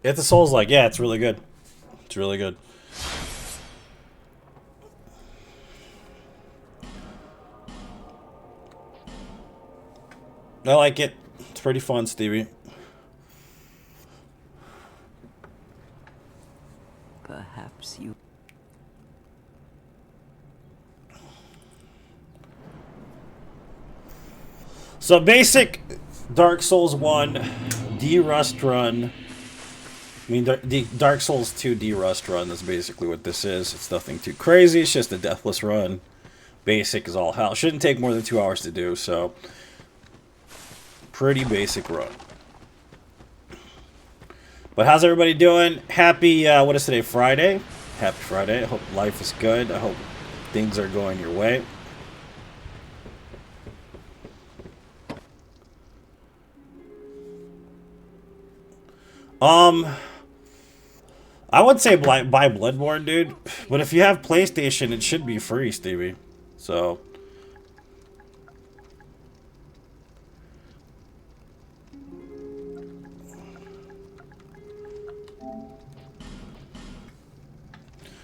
It's a Souls like, yeah, it's really good. It's really good. I like it. It's pretty fun, Stevie. Perhaps you. So basic Dark Souls 1 D-Rust run. I mean, the Dark Souls 2 D-Rust run is basically what this is. It's nothing too crazy. It's just a deathless run. Basic is all hell. Shouldn't take more than 2 hours to do, so pretty basic run. But how's everybody doing? Happy, what is today, Friday? Happy Friday. I hope life is good. I hope things are going your way. I would say buy Bloodborne, dude. But if you have PlayStation, it should be free, Stevie. So...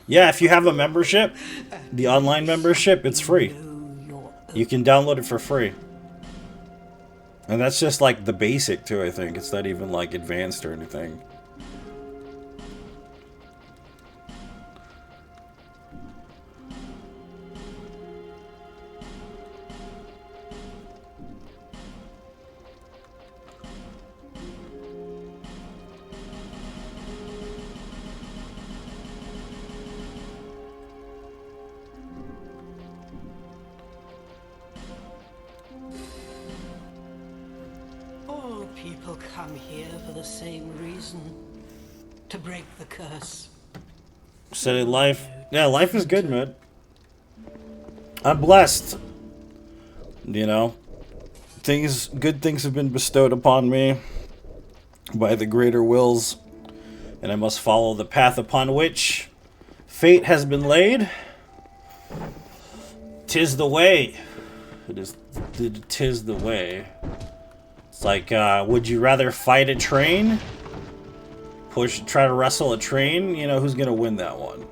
yeah, if you have a membership, the online membership, it's free. You can download it for free. And that's just like the basic too, I think. It's not even like advanced or anything. People come here for the same reason. To break the curse. Said life. Yeah, life is good, man. I'm blessed. You know, good things have been bestowed upon me by the greater wills, and I must follow the path upon which fate has been laid. 'Tis the way. Tis the way. It's like, would you rather fight a train? Try to wrestle a train? You know, who's gonna win that one?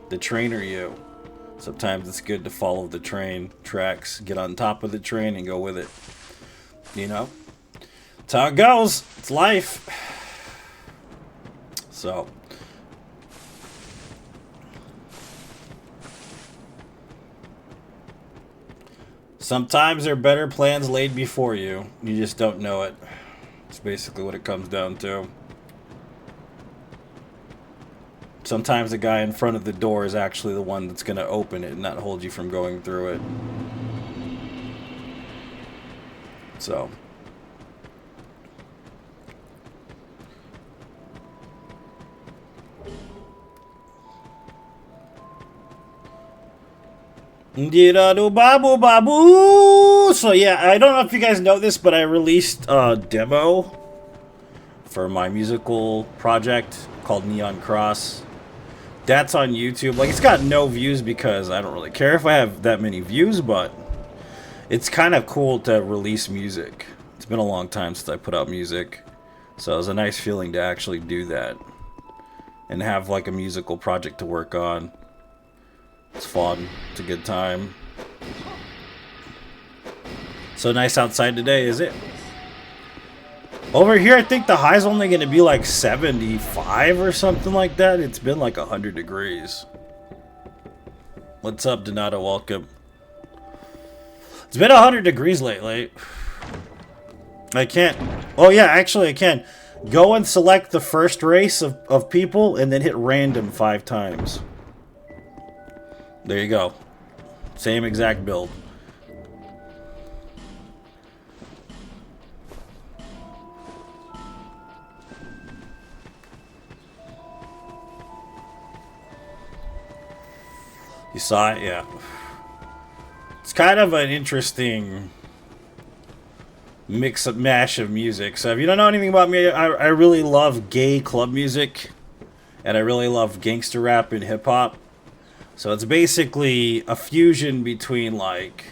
The train or you? Sometimes it's good to follow the train tracks, get on top of the train and go with it. You know? That's how it goes. It's life. So. Sometimes there are better plans laid before you. You just don't know it. It's basically what it comes down to. Sometimes the guy in front of the door is actually the one that's going to open it and not hold you from going through it. So. Babu babu. So yeah, I don't know if you guys know this, but I released a demo for my musical project called Neon Cross. That's on YouTube. Like, it's got no views because I don't really care if I have that many views, but it's kind of cool to release music. It's been a long time since I put out music, so it was a nice feeling to actually do that and have like a musical project to work on. It's fun. It's a good time. So nice outside today, is it? Over here, I think the high's only going to be like 75 or something like that. It's been like 100 degrees. What's up, Donato? Welcome. It's been 100 degrees lately. I can't... oh yeah, actually I can. Go and select the first race of people and then hit random 5 times. There you go. Same exact build. You saw it? Yeah. It's kind of an interesting mix and mash of music. So if you don't know anything about me, I really love gay club music. And I really love gangster rap and hip hop. So it's basically a fusion between like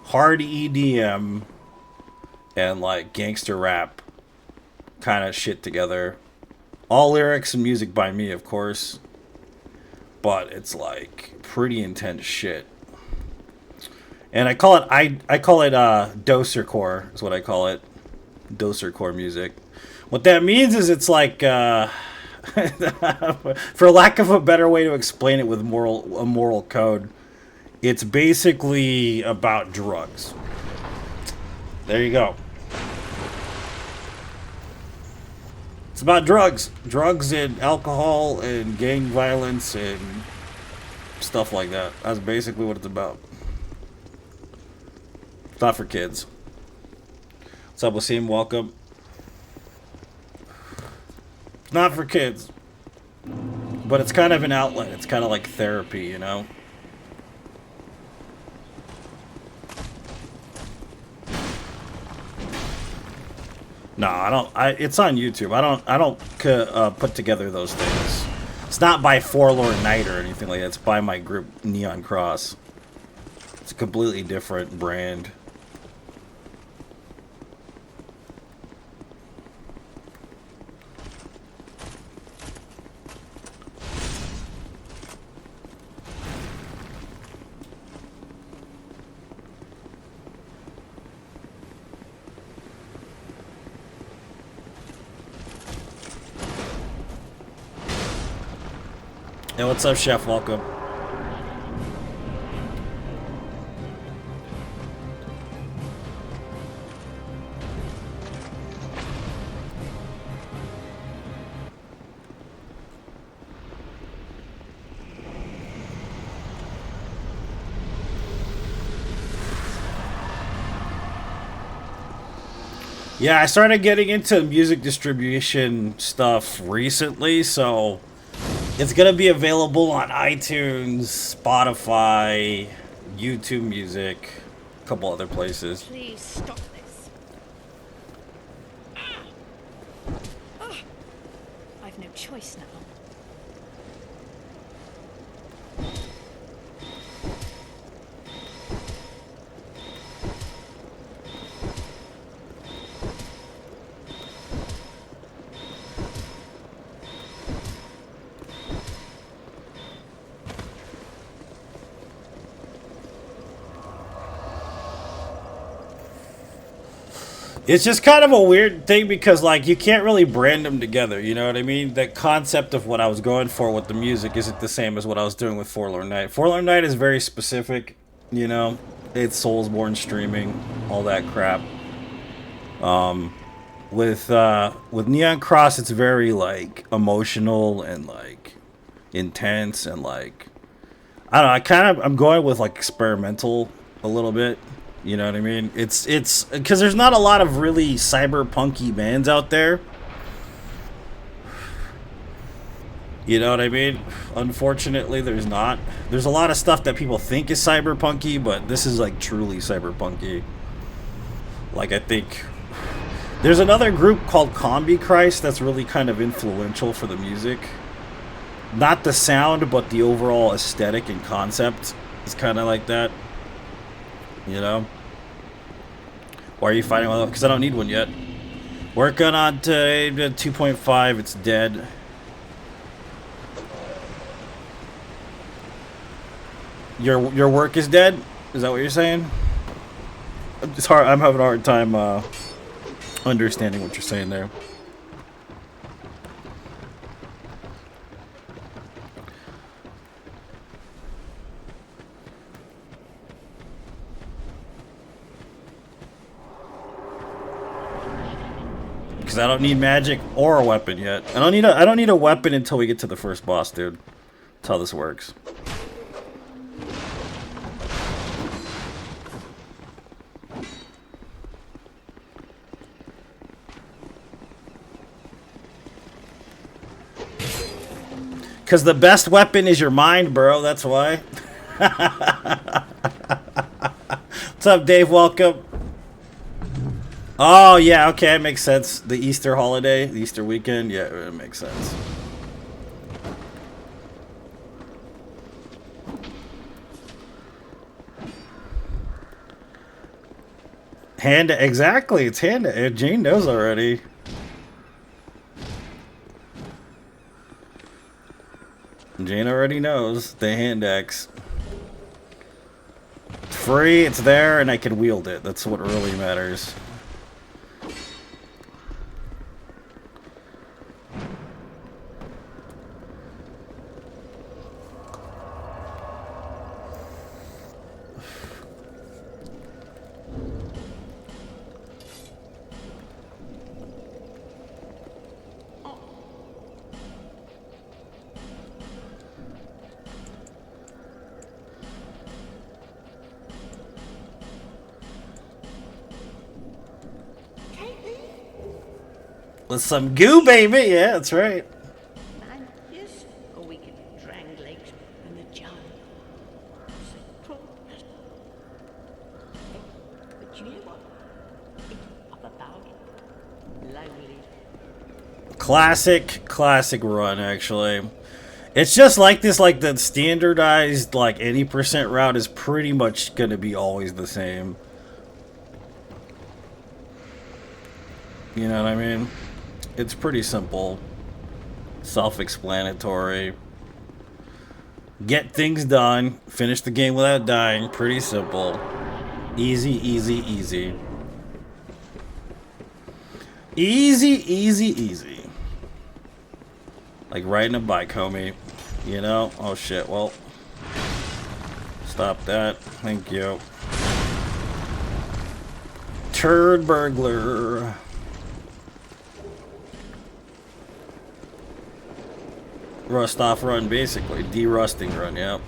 hard EDM and like gangster rap kind of shit together. All lyrics and music by me, of course, but it's like pretty intense shit. And I call it doser core is what I call it. Doser core music. What that means is it's like for lack of a better way to explain it with a moral code, it's basically about drugs. There you go. It's about drugs. Drugs and alcohol and gang violence and stuff like that. That's basically what it's about. It's not for kids. What's up, Wasim? Welcome. It's not for kids. But it's kind of an outlet. It's kind of like therapy, you know? No, I don't. It's on YouTube. I don't put together those things. It's not by Forlorn Knight or anything like that. It's by my group Neon Cross. It's a completely different brand. Hey, what's up, Chef? Welcome. Yeah, I started getting into music distribution stuff recently, so it's going to be available on iTunes, Spotify, YouTube Music, a couple other places. Please stop this. I've no choice now. It's just kind of a weird thing because, like, you can't really brand them together, you know what I mean? The concept of what I was going for with the music isn't the same as what I was doing with Forlorn Knight. Forlorn Knight is very specific, you know? It's Soulsborne streaming, all that crap. With Neon Cross, it's very, like, emotional and, like, intense and, like, I don't know, I'm going with, like, experimental a little bit. You know what I mean? It's because there's not a lot of really cyberpunky bands out there. You know what I mean? Unfortunately, there's not. There's a lot of stuff that people think is cyberpunky, but this is like truly cyberpunky. Like, I think there's another group called Combi Christ that's really kind of influential for the music. Not the sound, but the overall aesthetic and concept is kind of like that. You know? Why are you fighting one? Because I don't need one yet. Working on to 2.5. It's dead. Your work is dead? Is that what you're saying? It's hard. I'm having a hard time understanding what you're saying there. Because I don't need magic or a weapon yet. I don't need a weapon until we get to the first boss, dude. That's how this works. Because the best weapon is your mind, bro. That's why. What's up, Dave? Welcome. Oh, yeah, okay, it makes sense. The Easter holiday, the Easter weekend, yeah, it makes sense. Hand exactly. It's hand. Jane knows already. Jane already knows the hand axe. It's free. It's there, and I can wield it. That's what really matters. With some goo, baby. Yeah, that's right. Man, yes, or we can drang legs in the jar. But you know what? It's up about it. Lonely. Classic run, actually. It's just like this, like the standardized, like any percent route is pretty much going to be always the same. You know what I mean? It's pretty simple. Self-explanatory. Get things done. Finish the game without dying. Pretty simple. Easy, easy, easy. Easy, easy, easy. Like riding a bike, homie. You know? Oh shit, well. Stop that. Thank you. Turd burglar. Rust off run, basically. De-rusting run, yep.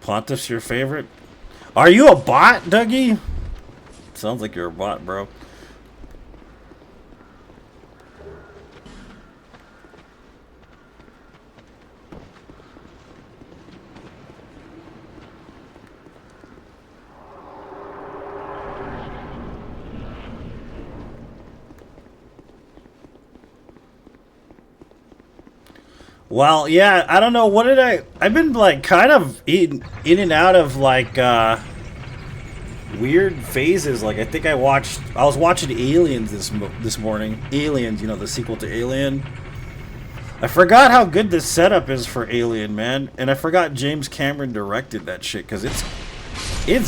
Pontiff's your favorite? Are you a bot, Dougie? Sounds like you're a bot, bro. Well, yeah, I don't know. What did I've been like kind of in and out of like weird phases. Like I think I was watching Aliens this morning. Aliens, you know, the sequel to Alien. I forgot how good this setup is for Alien, man, and I forgot James Cameron directed that shit because it's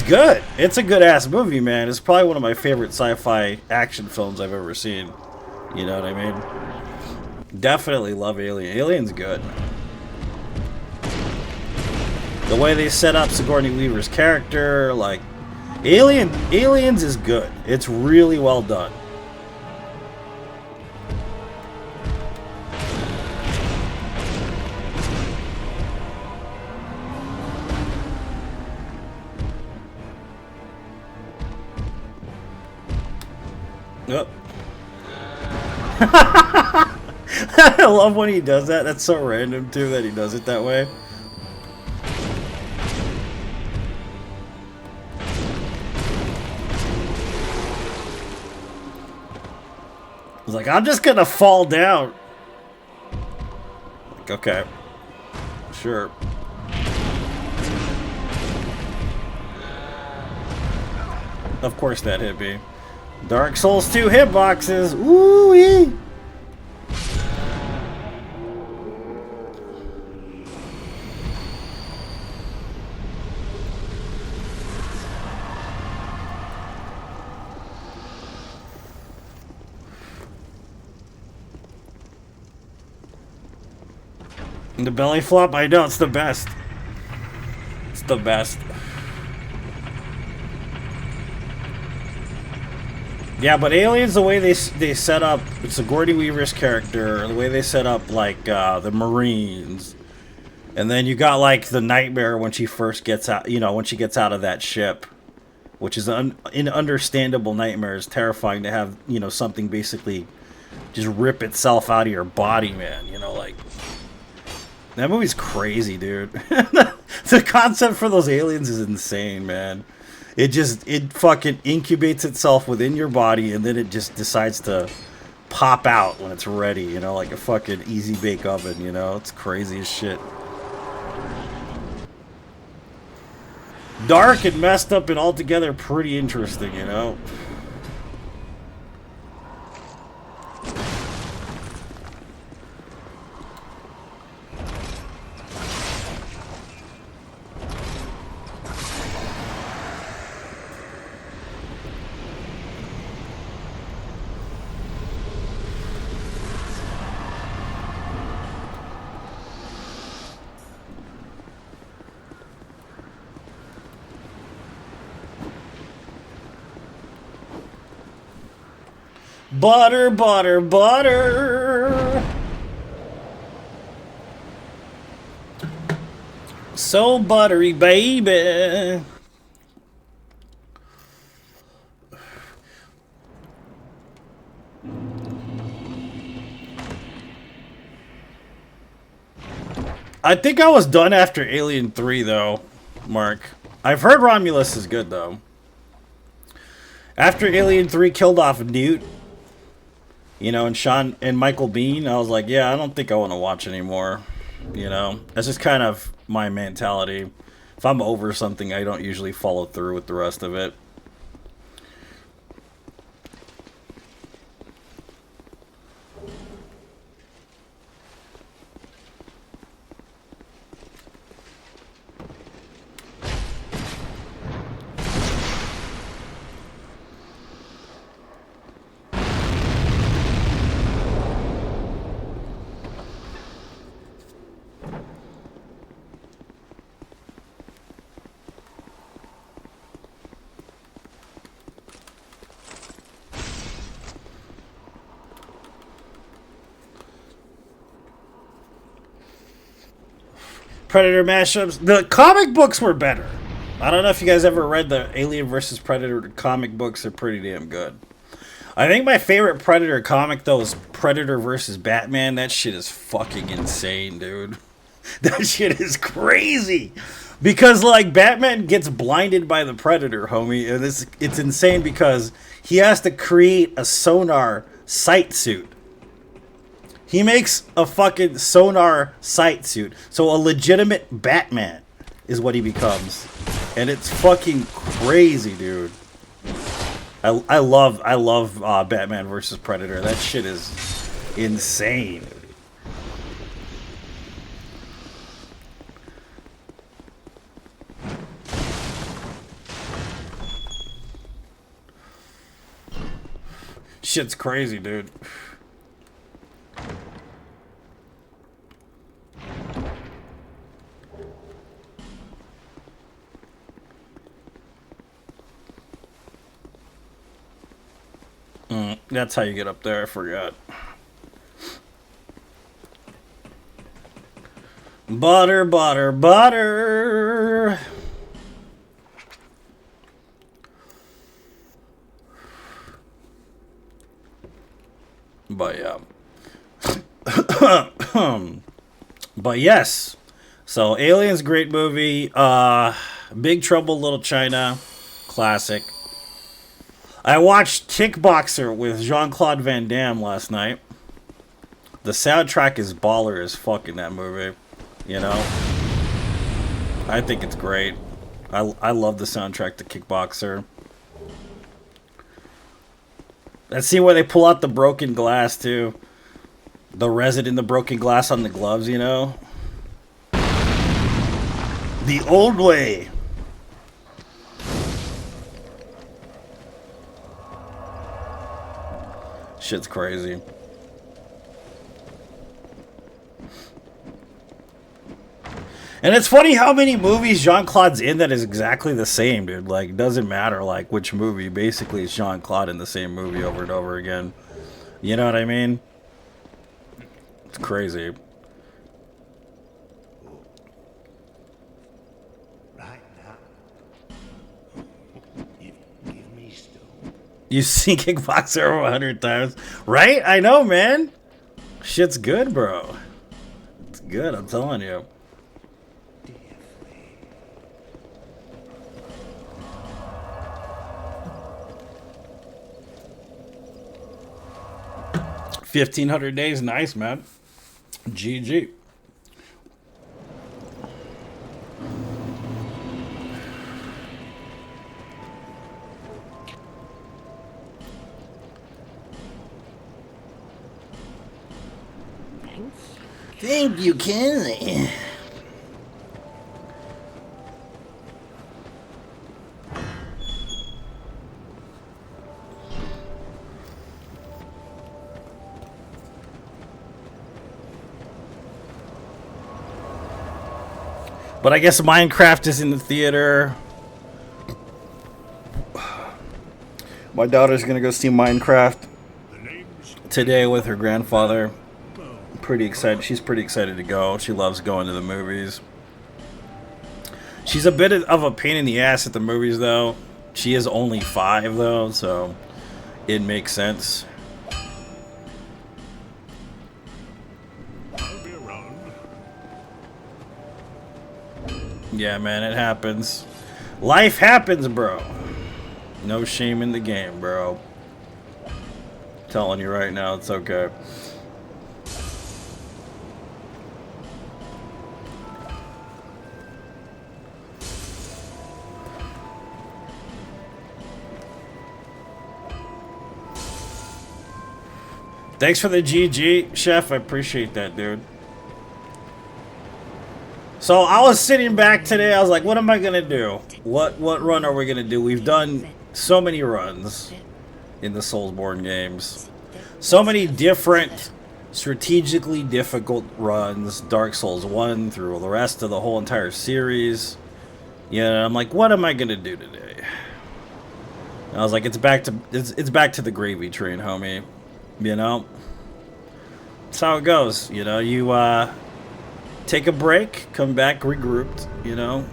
good. It's a good ass movie, man. It's probably one of my favorite sci-fi action films I've ever seen. You know what I mean? Definitely love Alien. Alien's good. The way they set up Sigourney Weaver's character, like Aliens is good. It's really well done. Yep. I love when he does that. That's so random too that he does it that way. He's like, I'm just gonna fall down. Like, okay. Sure. Of course that hit me. Dark Souls 2 hitboxes. Ooh-wee. The belly flop, I know, it's the best. It's the best. Yeah, but Aliens, the way they set up Sigourney Weaver's character, the way they set up like the Marines, and then you got like the nightmare when she first gets out. You know, when she gets out of that ship, which is an understandable nightmare. It's terrifying to have, you know, something basically just rip itself out of your body, man. You know, like That movie's crazy, dude. The concept for those aliens is insane, man. It fucking incubates itself within your body, and then it just decides to pop out when it's ready, you know, like a fucking easy bake oven, you know? It's crazy as shit. Dark and messed up and altogether pretty interesting, you know? Butter, butter, butter. So buttery, baby. I think I was done after Alien 3, though, Mark. I've heard Romulus is good, though. After Alien 3 killed off Newt, you know, and Sean and Michael Biehn, I was like, yeah, I don't think I want to watch anymore. You know, that's just kind of my mentality. If I'm over something, I don't usually follow through with the rest of it. Predator mashups. The comic books were better. I don't know if you guys ever read the Alien vs. Predator comic books. They're pretty damn good. I think my favorite Predator comic, though, is Predator vs. Batman. That shit is fucking insane, dude. That shit is crazy. Because, like, Batman gets blinded by the Predator, homie. And it's insane because he has to create a sonar sight suit. He makes a fucking sonar sight suit. So a legitimate Batman is what he becomes. And it's fucking crazy, dude. I love Batman versus Predator. That shit is insane. Shit's crazy, dude. That's how you get up there, I forgot. Butter, butter, butter. But yeah. But yes. So Alien's great movie. Big Trouble Little China. Classic. I watched Kickboxer with Jean-Claude Van Damme last night. The soundtrack is baller as fuck in that movie. You know? I think it's great. I love the soundtrack to Kickboxer. That scene where they pull out the broken glass, too. The resin in the broken glass on the gloves, you know? The old way. Shit's crazy. And it's funny how many movies Jean-Claude's in that is exactly the same, dude. Like, it doesn't matter, like, which movie. Basically, it's Jean-Claude in the same movie over and over again. You know what I mean? It's crazy. Right now, you give me stone. You've seen Kickboxer over 100 times. Right? I know, man. Shit's good, bro. It's good, I'm telling you. Dearly. 1,500 days, nice, man. GG. Thank you, Kenley. But I guess Minecraft is in the theater. My daughter's gonna go see Minecraft today with her grandfather. Pretty excited. She's pretty excited to go. She loves going to the movies. She's a bit of a pain in the ass at the movies, though. She is only 5, though, so it makes sense. I'll be around. Yeah, man, it happens. Life happens, bro. No shame in the game, bro. Telling you right now, it's okay. Thanks for the GG, Chef. I appreciate that, dude. So I was sitting back today. I was like, what am I going to do? What run are we going to do? We've done so many runs in the Soulsborne games. So many different, strategically difficult runs. Dark Souls 1 through the rest of the whole entire series. Yeah, I'm like, what am I going to do today? And I was like, it's back to the gravy train, homie. You know, that's how it goes. You know, you take a break, come back regrouped. You know,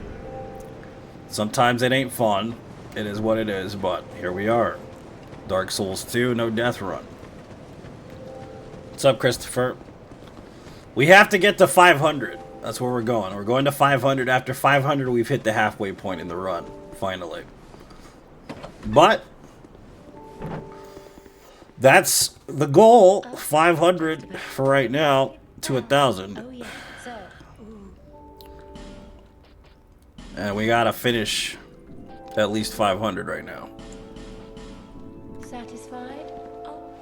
sometimes it ain't fun. It is what it is, but here we are. Dark Souls 2, no death run. What's up, Christopher? We have to get to 500. That's where we're going. We're going to 500. After 500, we've hit the halfway point in the run, finally. But that's the goal, 500 for right now, to 1,000. Oh yeah, so. And we gotta finish at least 500 right now. Satisfied? Oh.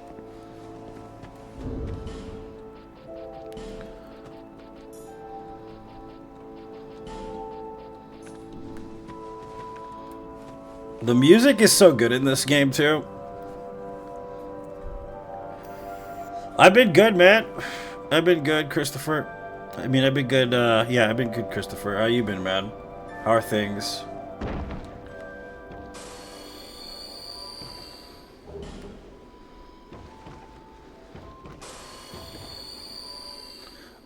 The music is so good in this game, too. I've been good, man. I've been good, Christopher. I mean, I've been good, yeah, I've been good, Christopher. How you been, man? How are things?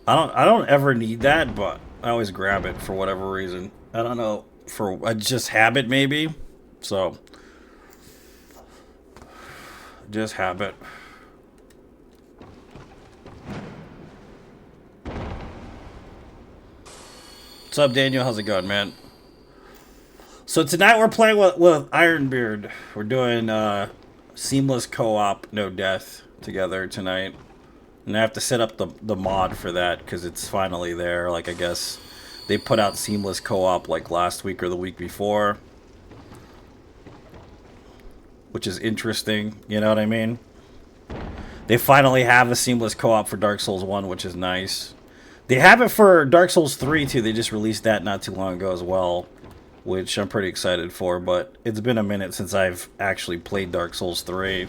I don't ever need that, but I always grab it for whatever reason. I don't know, for just habit, maybe. So, just habit. What's up, Daniel? How's it going, man? So tonight we're playing with Ironbeard. We're doing seamless co-op, no death together tonight. And I have to set up the mod for that because it's finally there. Like, I guess they put out seamless co-op like last week or the week before. Which is interesting, you know what I mean? They finally have a seamless co-op for Dark Souls 1, which is nice. They have it for Dark Souls 3, too. They just released that not too long ago as well, which I'm pretty excited for, but it's been a minute since I've actually played Dark Souls 3.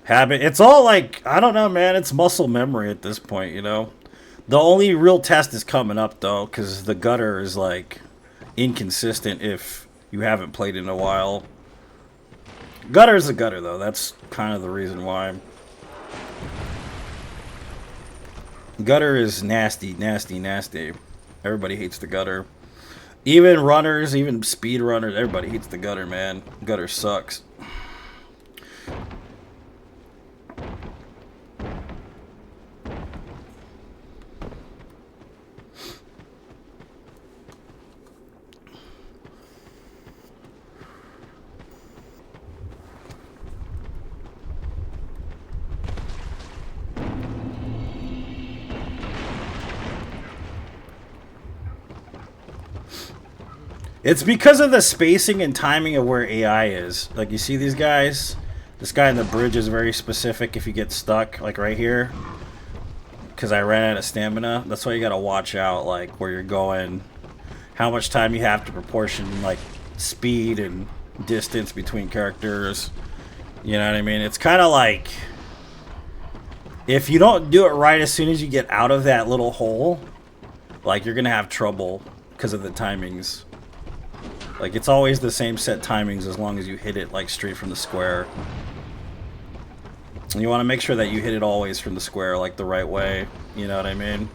Habit. It's all like, I don't know, man. It's muscle memory at this point, you know? The only real test is coming up, though, because the gutter is, like, inconsistent if you haven't played in a while. Gutter is a gutter, though. That's kind of the reason why. Gutter is nasty, nasty, nasty. Everybody hates the gutter. Even runners, even speed runners, everybody hates the gutter, man. Gutter sucks. It's because of the spacing and timing of where AI is. Like, you see these guys? This guy in the bridge is very specific if you get stuck, like right here. Because I ran out of stamina. That's why you gotta watch out, like, where you're going. How much time you have to proportion, like, speed and distance between characters. You know what I mean? It's kind of like... if you don't do it right as soon as you get out of that little hole, like, you're gonna have trouble because of the timings. Like, it's always the same set timings as long as you hit it, like, straight from the square. And you want to make sure that you hit it always from the square, like, the right way. You know what I mean?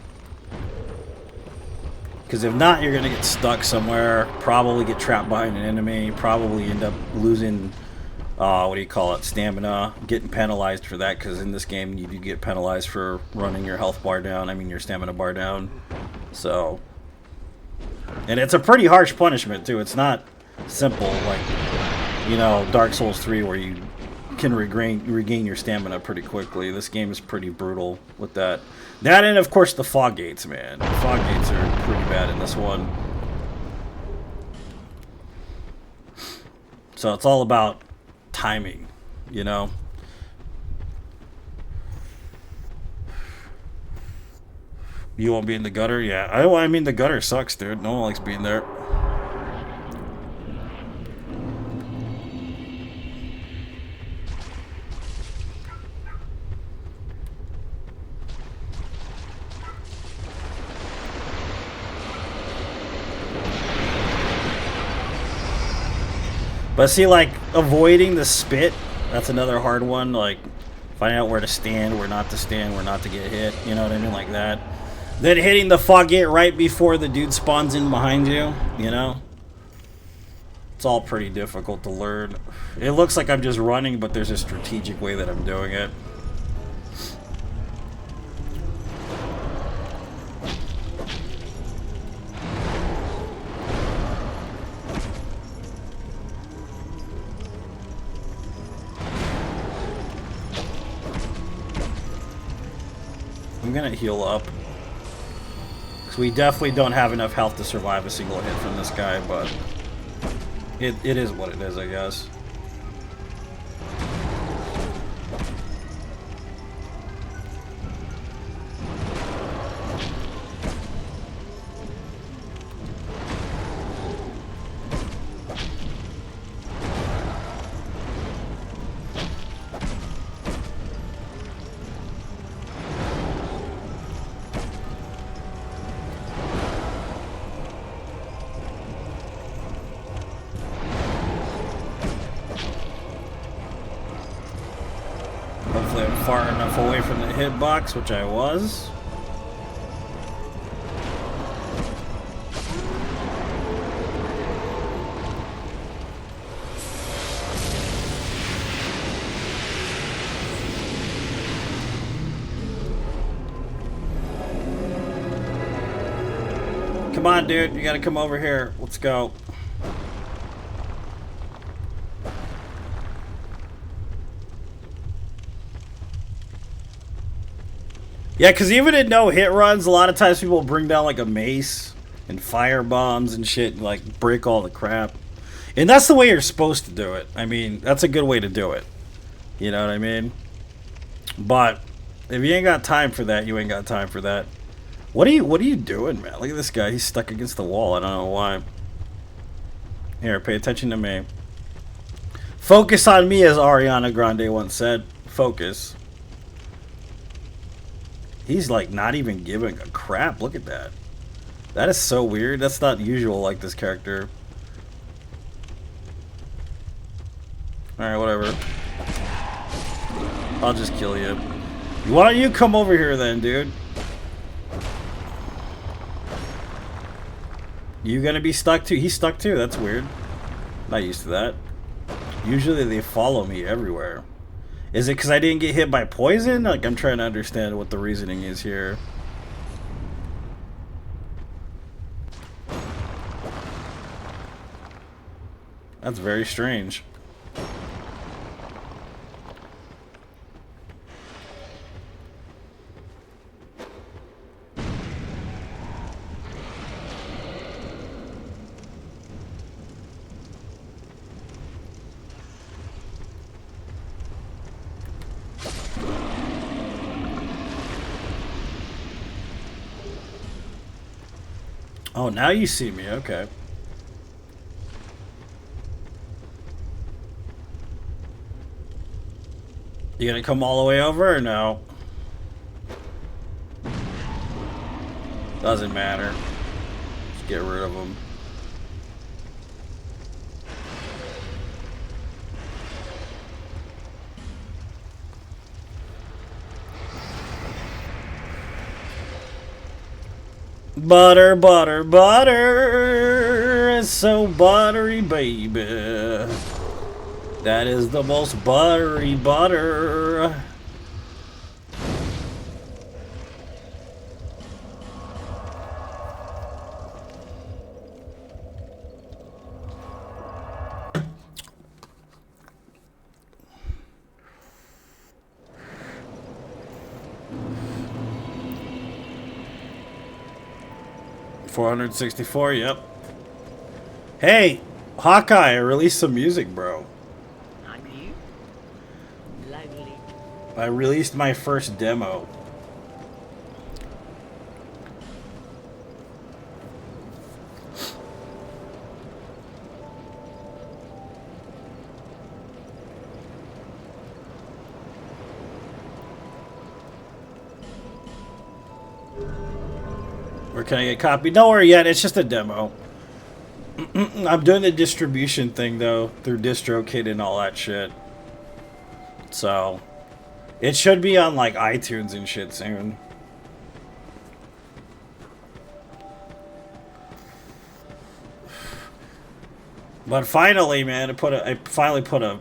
Because if not, you're going to get stuck somewhere, probably get trapped behind an enemy, probably end up losing, what do you call it, stamina, getting penalized for that, because in this game you do get penalized for running your health bar down, I mean your stamina bar down. So... and it's a pretty harsh punishment, too. It's not simple, like, you know, Dark Souls 3, where you can regain your stamina pretty quickly. This game is pretty brutal with that. That and, of course, the fog gates, man. The fog gates are pretty bad in this one. So it's all about timing, you know? You won't be in the gutter? Yeah. I mean, the gutter sucks, dude. No one likes being there. But see, like, avoiding the spit, that's another hard one. Like, finding out where to stand, where not to stand, where not to get hit. You know what I mean? Like that. Then hitting the fog gate right before the dude spawns in behind you, you know? It's all pretty difficult to learn. It looks like I'm just running, but there's a strategic way that I'm doing it. I'm gonna heal up. We definitely don't have enough health to survive a single hit from this guy, but it is what it is, I guess. Hopefully I'm far enough away from the hitbox, which I was. Come on, dude. You gotta come over here. Let's go. Yeah, because even in no hit runs, a lot of times people bring down like a mace and fire bombs and shit and like break all the crap. And that's the way you're supposed to do it. I mean, that's a good way to do it. You know what I mean? But if you ain't got time for that, you ain't got time for that. What are you doing, man? Look at this guy. He's stuck against the wall. I don't know why. Here, pay attention to me. Focus on me, as Ariana Grande once said. Focus. He's like not even giving a crap. Look at that. That is so weird. That's not usual like this character. Alright, whatever. I'll just kill you. Why don't you come over here then, dude? You gonna be stuck too? He's stuck too. That's weird. Not used to that. Usually they follow me everywhere. Is it because I didn't get hit by poison? Like, I'm trying to understand what the reasoning is here. That's very strange. Oh, now you see me. Okay. You gonna come all the way over or no? Doesn't matter. Just get rid of them. Butter, butter, butter. It's so buttery, baby. That is the most buttery butter. $464, yep. Hey, Hawkeye, I released some music, bro. I released my first demo. Where can I get a copy? Don't worry yet, it's just a demo. I'm doing the distribution thing though, through DistroKid and all that shit. So it should be on like iTunes and shit soon. But finally, man, I finally put a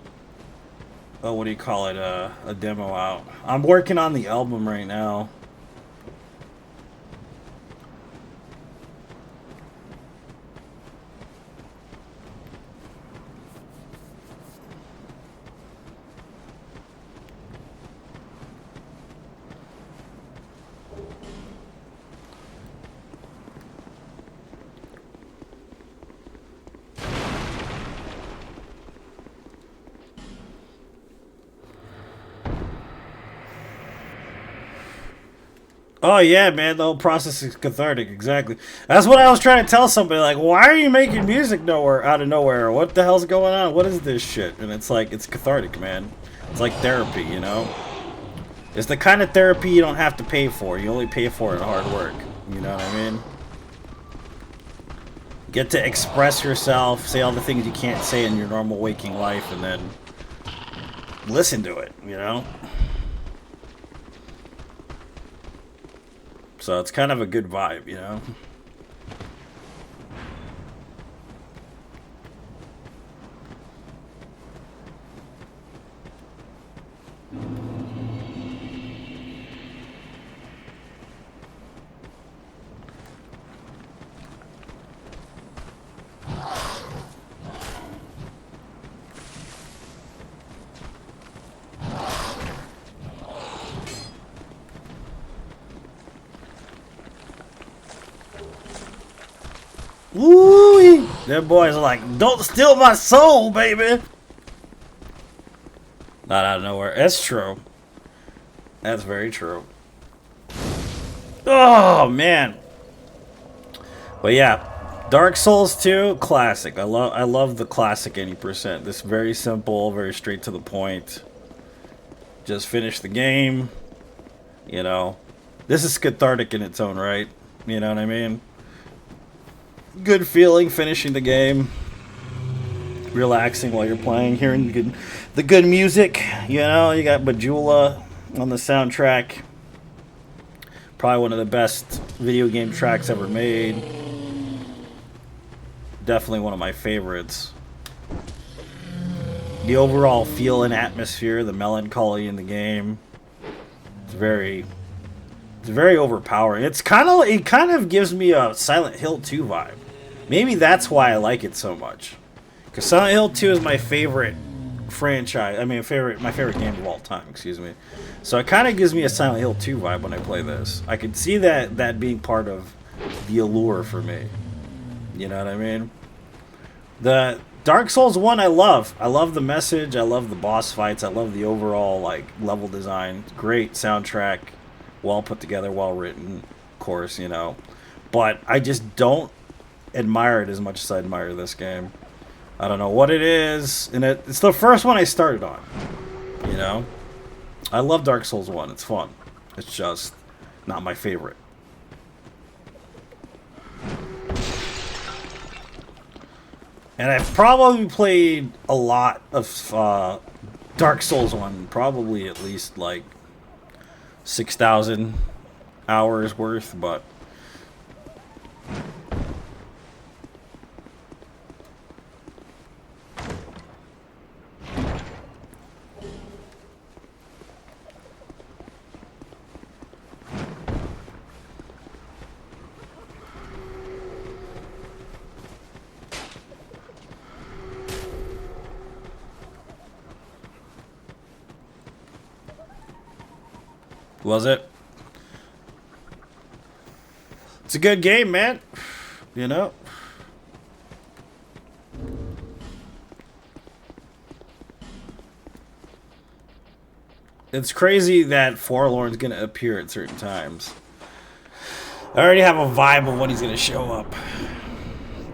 what do you call it? A demo out. I'm working on the album right now. Oh yeah, man, the whole process is cathartic, exactly. That's what I was trying to tell somebody, like, why are you making music out of nowhere? What the hell's going on? What is this shit? And it's like, it's cathartic, man. It's like therapy, you know? It's the kind of therapy you don't have to pay for. You only pay for it in hard work. You know what I mean? Get to express yourself, say all the things you can't say in your normal waking life, and then listen to it, you know? So it's kind of a good vibe, you know? Woo! Them boys are like, don't steal my soul, baby. Not out of nowhere. That's true. That's very true. Oh man. But yeah, Dark Souls 2, classic. I love the classic 80%. This very simple, very straight to the point. Just finish the game. You know, this is cathartic in its own right. You know what I mean? Good feeling finishing the game, relaxing while you're playing, hearing the good music. You know, you got Bajula on the soundtrack, probably one of the best video game tracks ever made. definitely one of my favorites. The overall feel and atmosphere, the melancholy in the game, it's very overpowering. It kind of gives me a Silent Hill 2 vibe. Maybe that's why I like it so much. Because Silent Hill 2 is my favorite franchise. I mean, my favorite game of all time. Excuse me. So it kind of gives me a Silent Hill 2 vibe when I play this. I could see that being part of the allure for me. You know what I mean? The Dark Souls 1 I love. I love the message. I love the boss fights. I love the overall like level design. Great soundtrack. Well put together, well written. Of course, you know. But I just don't admire it as much as I admire this game. I don't know what it is. And it's the first one I started on. You know? I love Dark Souls 1. It's fun. It's just not my favorite. And I've probably played a lot of Dark Souls 1. Probably at least like 6,000 hours worth, but was it? It's a good game, man. You know? It's crazy that Forlorn's gonna appear at certain times. I already have a vibe of when he's gonna show up.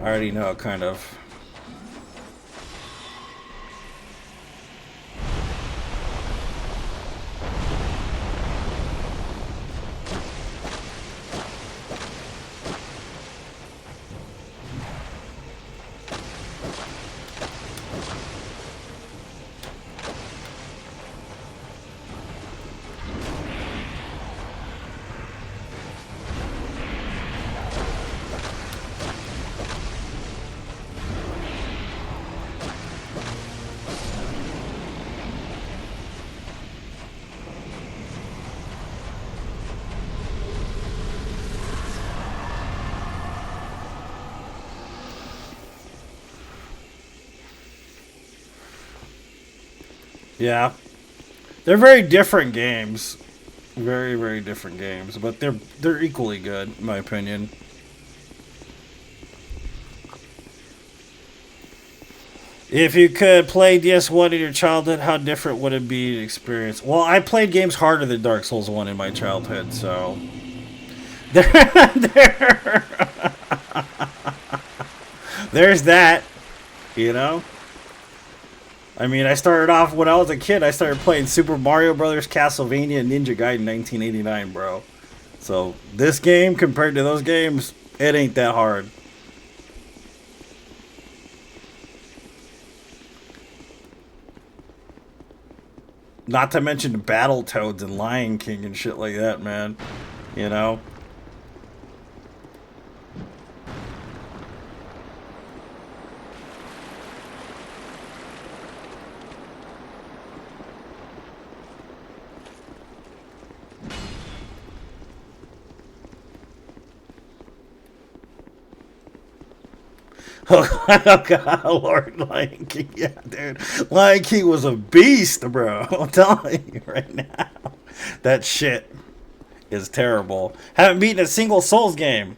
I already know, kind of. Yeah. They're very different games. Very, very different games. But they're equally good, in my opinion. If you could play DS1 in your childhood, how different would it be to experience? Well, I played games harder than Dark Souls 1 in my childhood, so... There's that, you know? I mean, I started off when I was a kid. I started playing Super Mario Brothers, Castlevania, and Ninja Gaiden 1989, bro. So this game, compared to those games, it ain't that hard. Not to mention Battletoads and Lion King and shit like that, man. You know? Oh god, Lord, Lion King, yeah, dude. Lion King was a beast, bro. I'm telling you right now. That shit is terrible. Haven't beaten a single Souls game.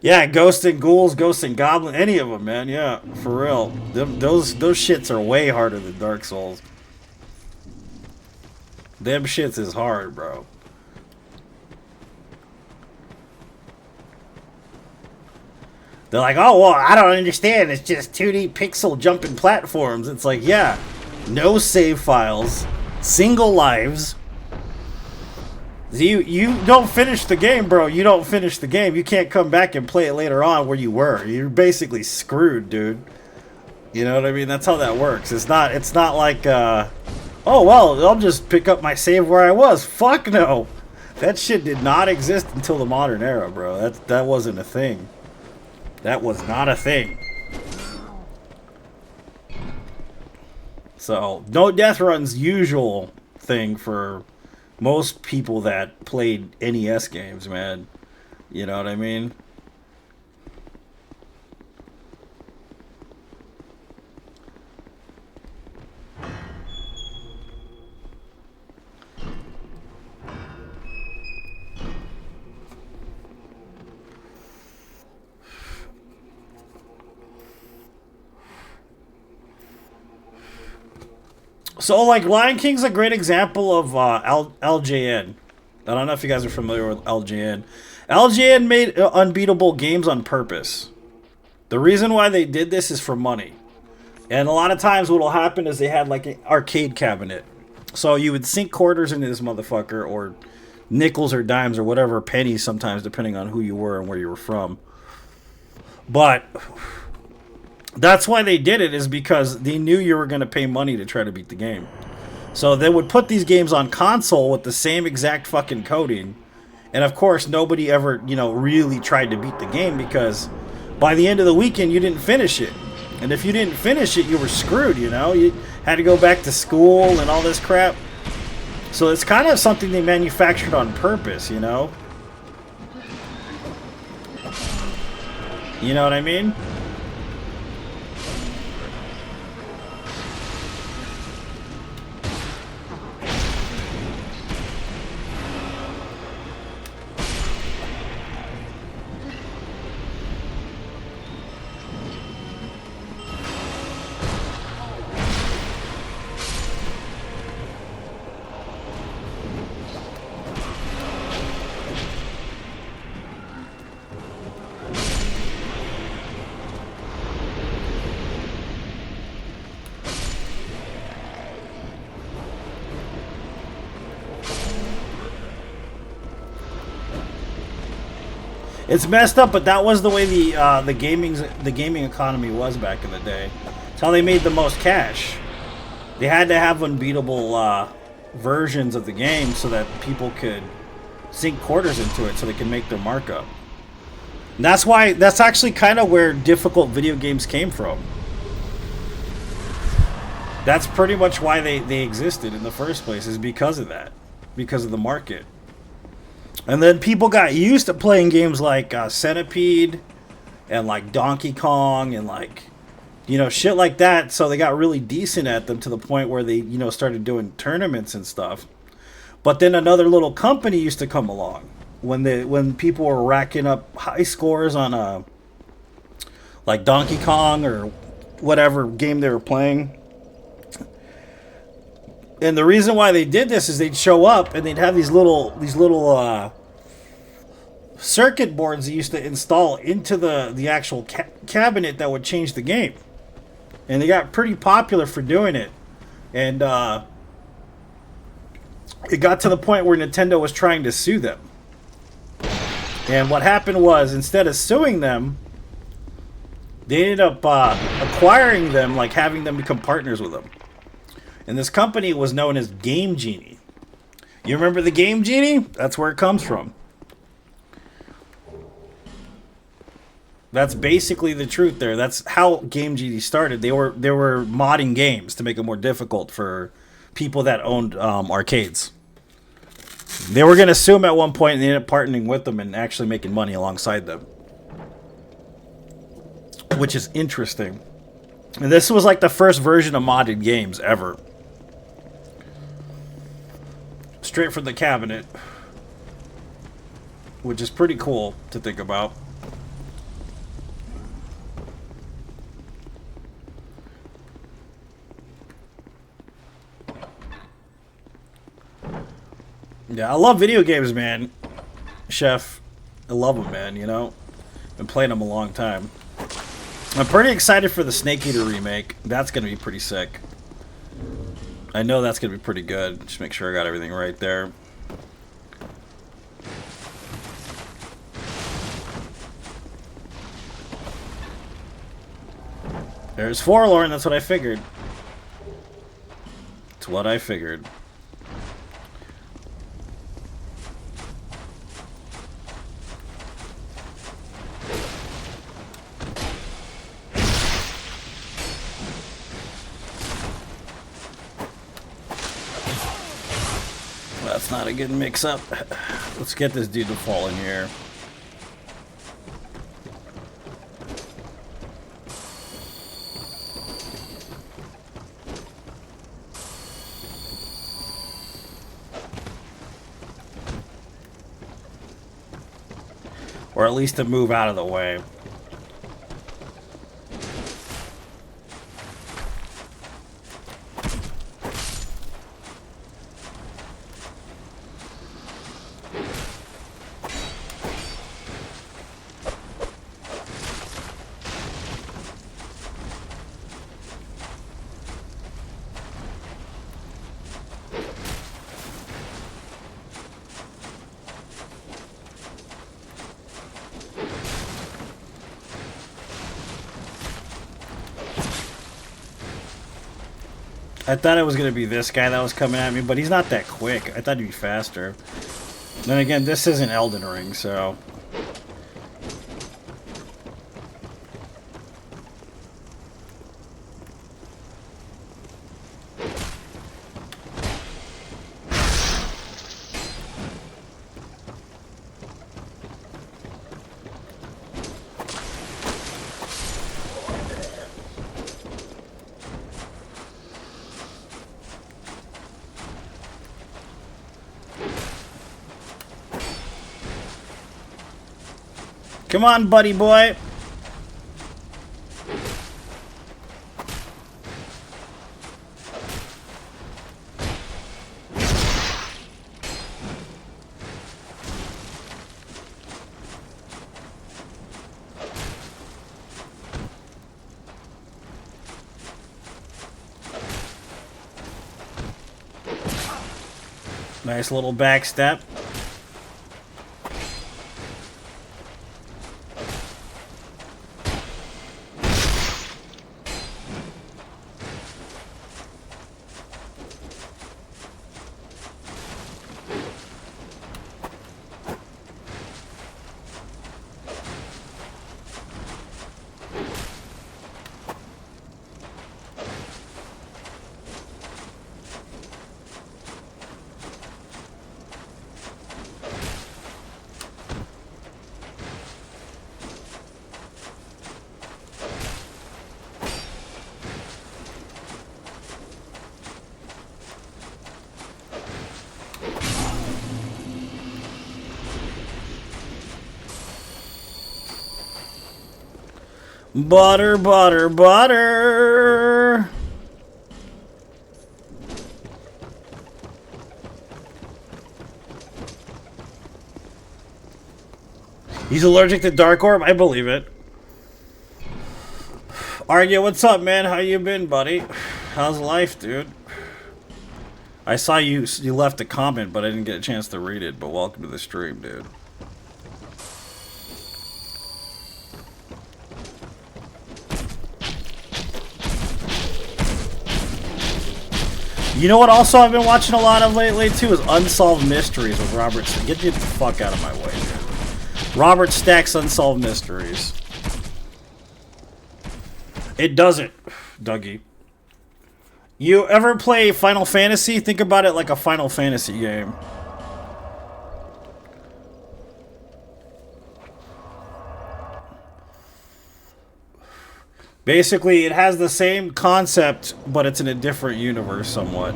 Yeah, Ghosts and Ghouls, Ghosts and Goblin, any of them, man. Yeah, for real. Those shits are way harder than Dark Souls. Them shits is hard, bro. They're like, oh, well, I don't understand. It's just 2D pixel jumping platforms. It's like, yeah, no save files, single lives. You don't finish the game, bro. You don't finish the game. You can't come back and play it later on where you were. You're basically screwed, dude. You know what I mean? That's how that works. It's not like, oh, well, I'll just pick up my save where I was. Fuck no. That shit did not exist until the modern era, bro. That wasn't a thing. That was not a thing. So, no death run's usual thing for most people that played NES games, man. You know what I mean? So, like, Lion King's a great example of LJN. I don't know if you guys are familiar with LJN. LJN made unbeatable games on purpose. The reason why they did this is for money. And a lot of times what will happen is they had, like, an arcade cabinet. So you would sink quarters into this motherfucker, or nickels or dimes or whatever, pennies sometimes, depending on who you were and where you were from. But that's why they did it, is because they knew you were going to pay money to try to beat the game. So they would put these games on console with the same exact fucking coding. And of course, nobody ever, you know, really tried to beat the game, because by the end of the weekend, you didn't finish it. And if you didn't finish it, you were screwed, you know? You had to go back to school and all this crap. So it's kind of something they manufactured on purpose, you know? You know what I mean? It's messed up, but that was the way the gaming economy was back in the day. It's how they made the most cash. They had to have unbeatable versions of the game so that people could sink quarters into it so they could make their markup. And that's actually kind of where difficult video games came from. That's pretty much why they existed in the first place, is because of that. Because of the market. And then people got used to playing games like Centipede and like Donkey Kong and like, you know, shit like that. So they got really decent at them to the point where they, you know, started doing tournaments and stuff. But then another little company used to come along when people were racking up high scores on like Donkey Kong or whatever game they were playing. And the reason why they did this is they'd show up and they'd have these little circuit boards they used to install into the actual cabinet that would change the game. And they got pretty popular for doing it. And it got to the point where Nintendo was trying to sue them. And what happened was, instead of suing them, they ended up acquiring them, like having them become partners with them. And this company was known as Game Genie. You remember the Game Genie? That's where it comes from. That's basically the truth there. That's how Game Genie started. They were modding games to make it more difficult for people that owned arcades. They were going to sue them at one point, and they ended up partnering with them and actually making money alongside them. Which is interesting. And this was like the first version of modded games ever. Straight from the cabinet. Which is pretty cool to think about. Yeah, I love video games, man. Chef, I love them, man, you know? Been playing them a long time. I'm pretty excited for the Snake Eater remake. That's going to be pretty sick. I know that's going to be pretty good. Just make sure I got everything right there. There's Forlorn, that's what I figured. It's what I figured. That's not a good mix-up. Let's get this dude to fall in here. Or at least to move out of the way. I thought it was going to be this guy that was coming at me, but he's not that quick. I thought he'd be faster. Then again, this isn't Elden Ring, so... Come on, buddy boy. Nice little back step. Butter, butter, butter. He's allergic to Dark Orb? I believe it. Arya, what's up, man? How you been, buddy? How's life, dude? I saw you left a comment, but I didn't get a chance to read it. But welcome to the stream, dude. You know what also I've been watching a lot of lately too is Unsolved Mysteries with Robert. Get the fuck out of my way, dude. Robert Stack's Unsolved Mysteries. It doesn't, Dougie. You ever play Final Fantasy? Think about it like a Final Fantasy game. Basically, it has the same concept, but it's in a different universe somewhat.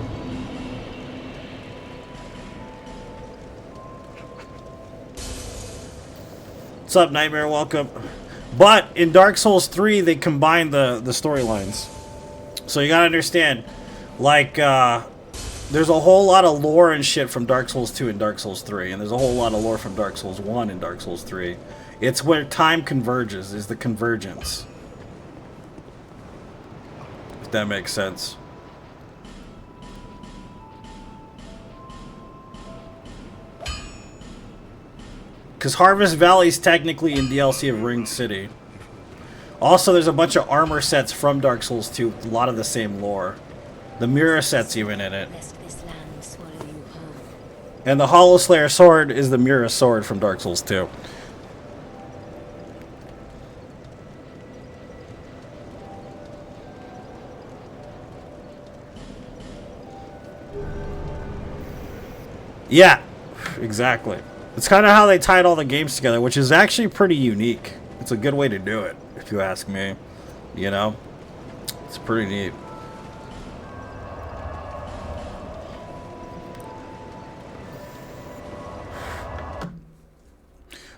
What's up, Nightmare? Welcome. But in Dark Souls 3, they combined the storylines. So you gotta understand, like, there's a whole lot of lore and shit from Dark Souls 2 and Dark Souls 3, and there's a whole lot of lore from Dark Souls 1 and Dark Souls 3. It's where time converges, is the convergence. If that makes sense. Because Harvest Valley's technically in DLC of Ring City. Also, there's a bunch of armor sets from Dark Souls 2, a lot of the same lore. The mirror set's even in it. And the Hollow Slayer sword is the mirror sword from Dark Souls 2. Yeah, exactly. It's kind of how they tied all the games together, which is actually pretty unique. It's a good way to do it, if you ask me. You know? It's pretty neat.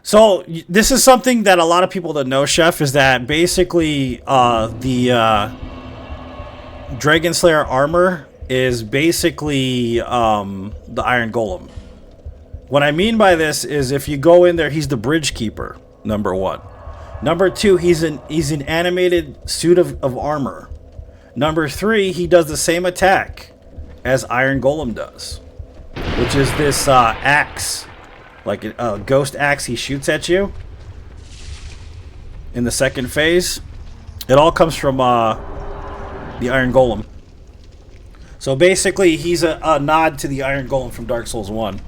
So, this is something that a lot of people don't know, Chef, is that basically the Dragon Slayer armor is basically the Iron Golem. What I mean by this is if you go in there, he's the Bridge Keeper, number one. Number two, he's an animated suit of armor. Number three, he does the same attack as Iron Golem does, which is this axe. Like a ghost axe he shoots at you in the second phase. It all comes from the Iron Golem. So basically, he's a nod to the Iron Golem from Dark Souls 1.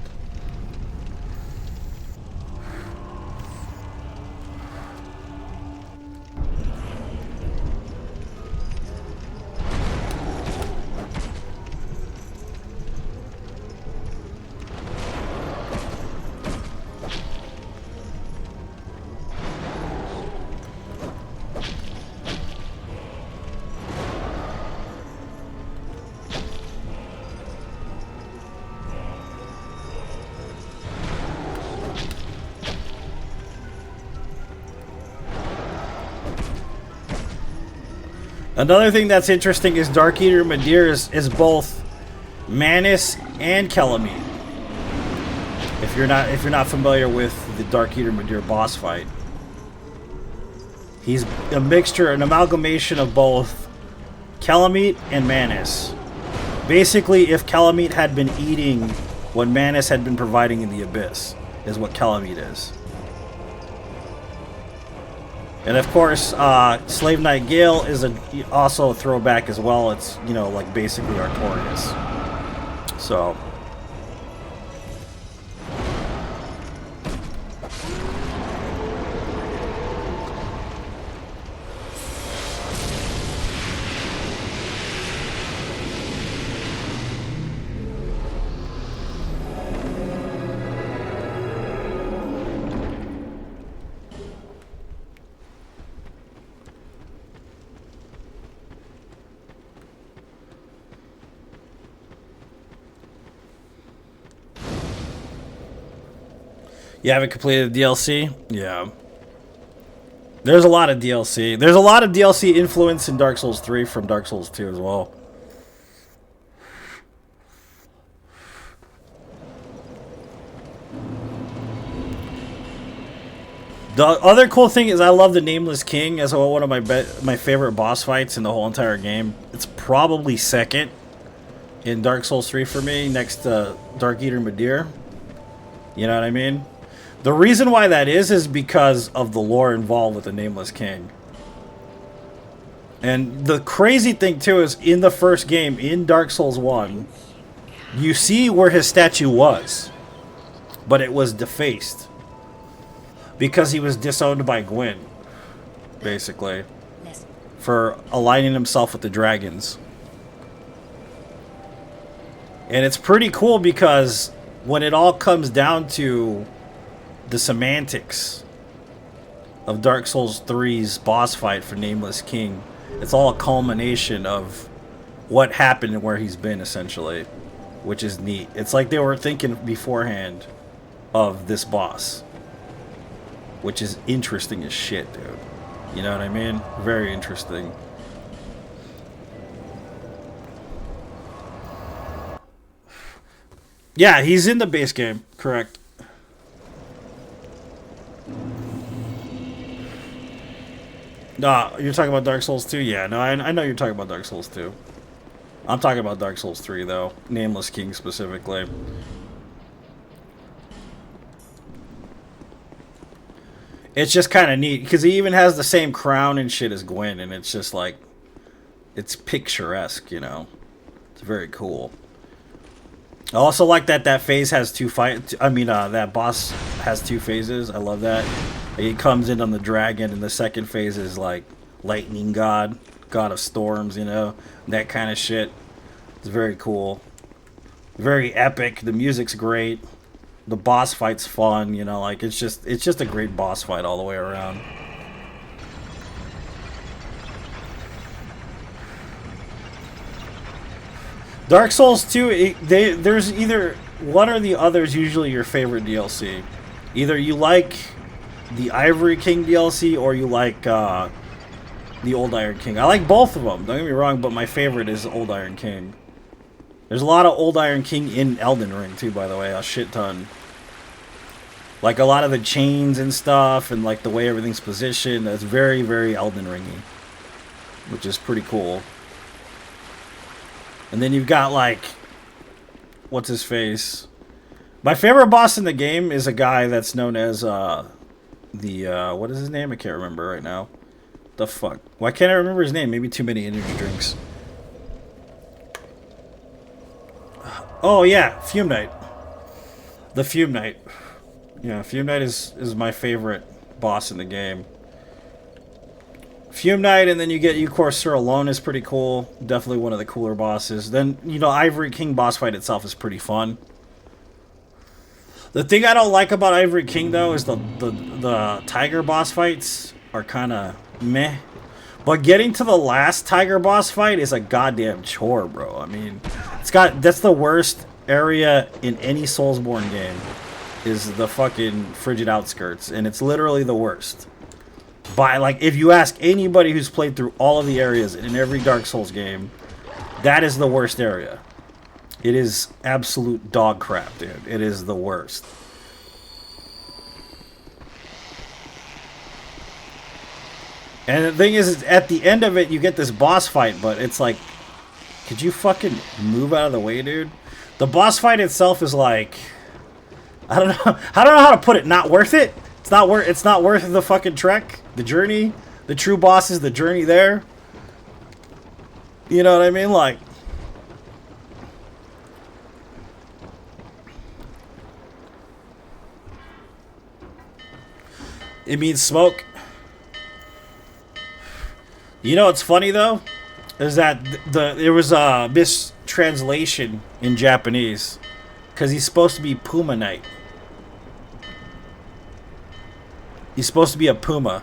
Another thing that's interesting is Dark Eater Midir is both Manus and Kelamite. If you're not familiar with the Dark Eater Midir boss fight, he's a mixture, an amalgamation of both Kelamite and Manus. Basically, if Kelamite had been eating what Manus had been providing in the Abyss, is what Kelamite is. And of course, Slave Knight Gale is also a throwback as well. It's, you know, like basically Artorias. So. You haven't completed the DLC? Yeah. There's a lot of DLC. There's a lot of DLC influence in Dark Souls 3 from Dark Souls 2 as well. The other cool thing is I love the Nameless King as one of my favorite boss fights in the whole entire game. It's probably second in Dark Souls 3 for me, next to Dark Eater Midir. You know what I mean? The reason why that is because of the lore involved with the Nameless King. And the crazy thing too is in the first game, in Dark Souls 1, you see where his statue was, but it was defaced because he was disowned by Gwyn, basically, for aligning himself with the dragons. And it's pretty cool because when it all comes down to the semantics of Dark Souls 3's boss fight for Nameless King, it's all a culmination of what happened and where he's been, essentially, which is neat. It's like they were thinking beforehand of this boss, which is interesting as shit, dude. You know what I mean? Very interesting. Yeah, he's in the base game, correct. You're talking about Dark Souls 2? Yeah, no, I know you're talking about Dark Souls 2. I'm talking about Dark Souls 3, though. Nameless King, specifically. It's just kind of neat, because he even has the same crown and shit as Gwyn, and it's just like, it's picturesque, you know? It's very cool. I also like that that phase has two that boss has two phases. I love that. He comes in on the dragon, and the second phase is like lightning god of storms, you know, that kind of shit. It's very cool. Very epic. The music's great. The boss fight's fun, you know, like it's just a great boss fight all the way around. Dark Souls 2, there's either one or the other is usually your favorite DLC. Either you like the Ivory King DLC or you like the Old Iron King. I like both of them, don't get me wrong, but my favorite is Old Iron King. There's a lot of Old Iron King in Elden Ring too, by the way, a shit ton. Like a lot of the chains and stuff and like the way everything's positioned, that's very, very Elden Ringy, which is pretty cool. And then you've got like, what's his face? My favorite boss in the game is a guy that's known as what is his name? I can't remember right now. The fuck? Why can't I remember his name? Maybe too many energy drinks. Oh yeah, Fume Knight. The Fume Knight. Yeah, Fume Knight is my favorite boss in the game. Fume Knight, and then you get Sir alone is pretty cool. Definitely one of the cooler bosses. Then, you know, Ivory King boss fight itself is pretty fun. The thing I don't like about Ivory King, though, is the tiger boss fights are kind of meh. But getting to the last tiger boss fight is a goddamn chore, bro. I mean, that's the worst area in any Soulsborne game, is the fucking frigid outskirts, and it's literally the worst. By like, if you ask anybody who's played through all of the areas in every Dark Souls game, that is the worst area. It is absolute dog crap, dude. It is the worst. And the thing is, at the end of it, you get this boss fight, but it's like, could you fucking move out of the way, dude? The boss fight itself is like, I don't know how to put it. Not worth it. It's not worth the fucking trek, the journey. The true boss is the journey there. You know what I mean? Like, it means smoke. You know what's funny though? Is that there was a mistranslation in Japanese. Because he's supposed to be Puma Knight. He's supposed to be a Puma.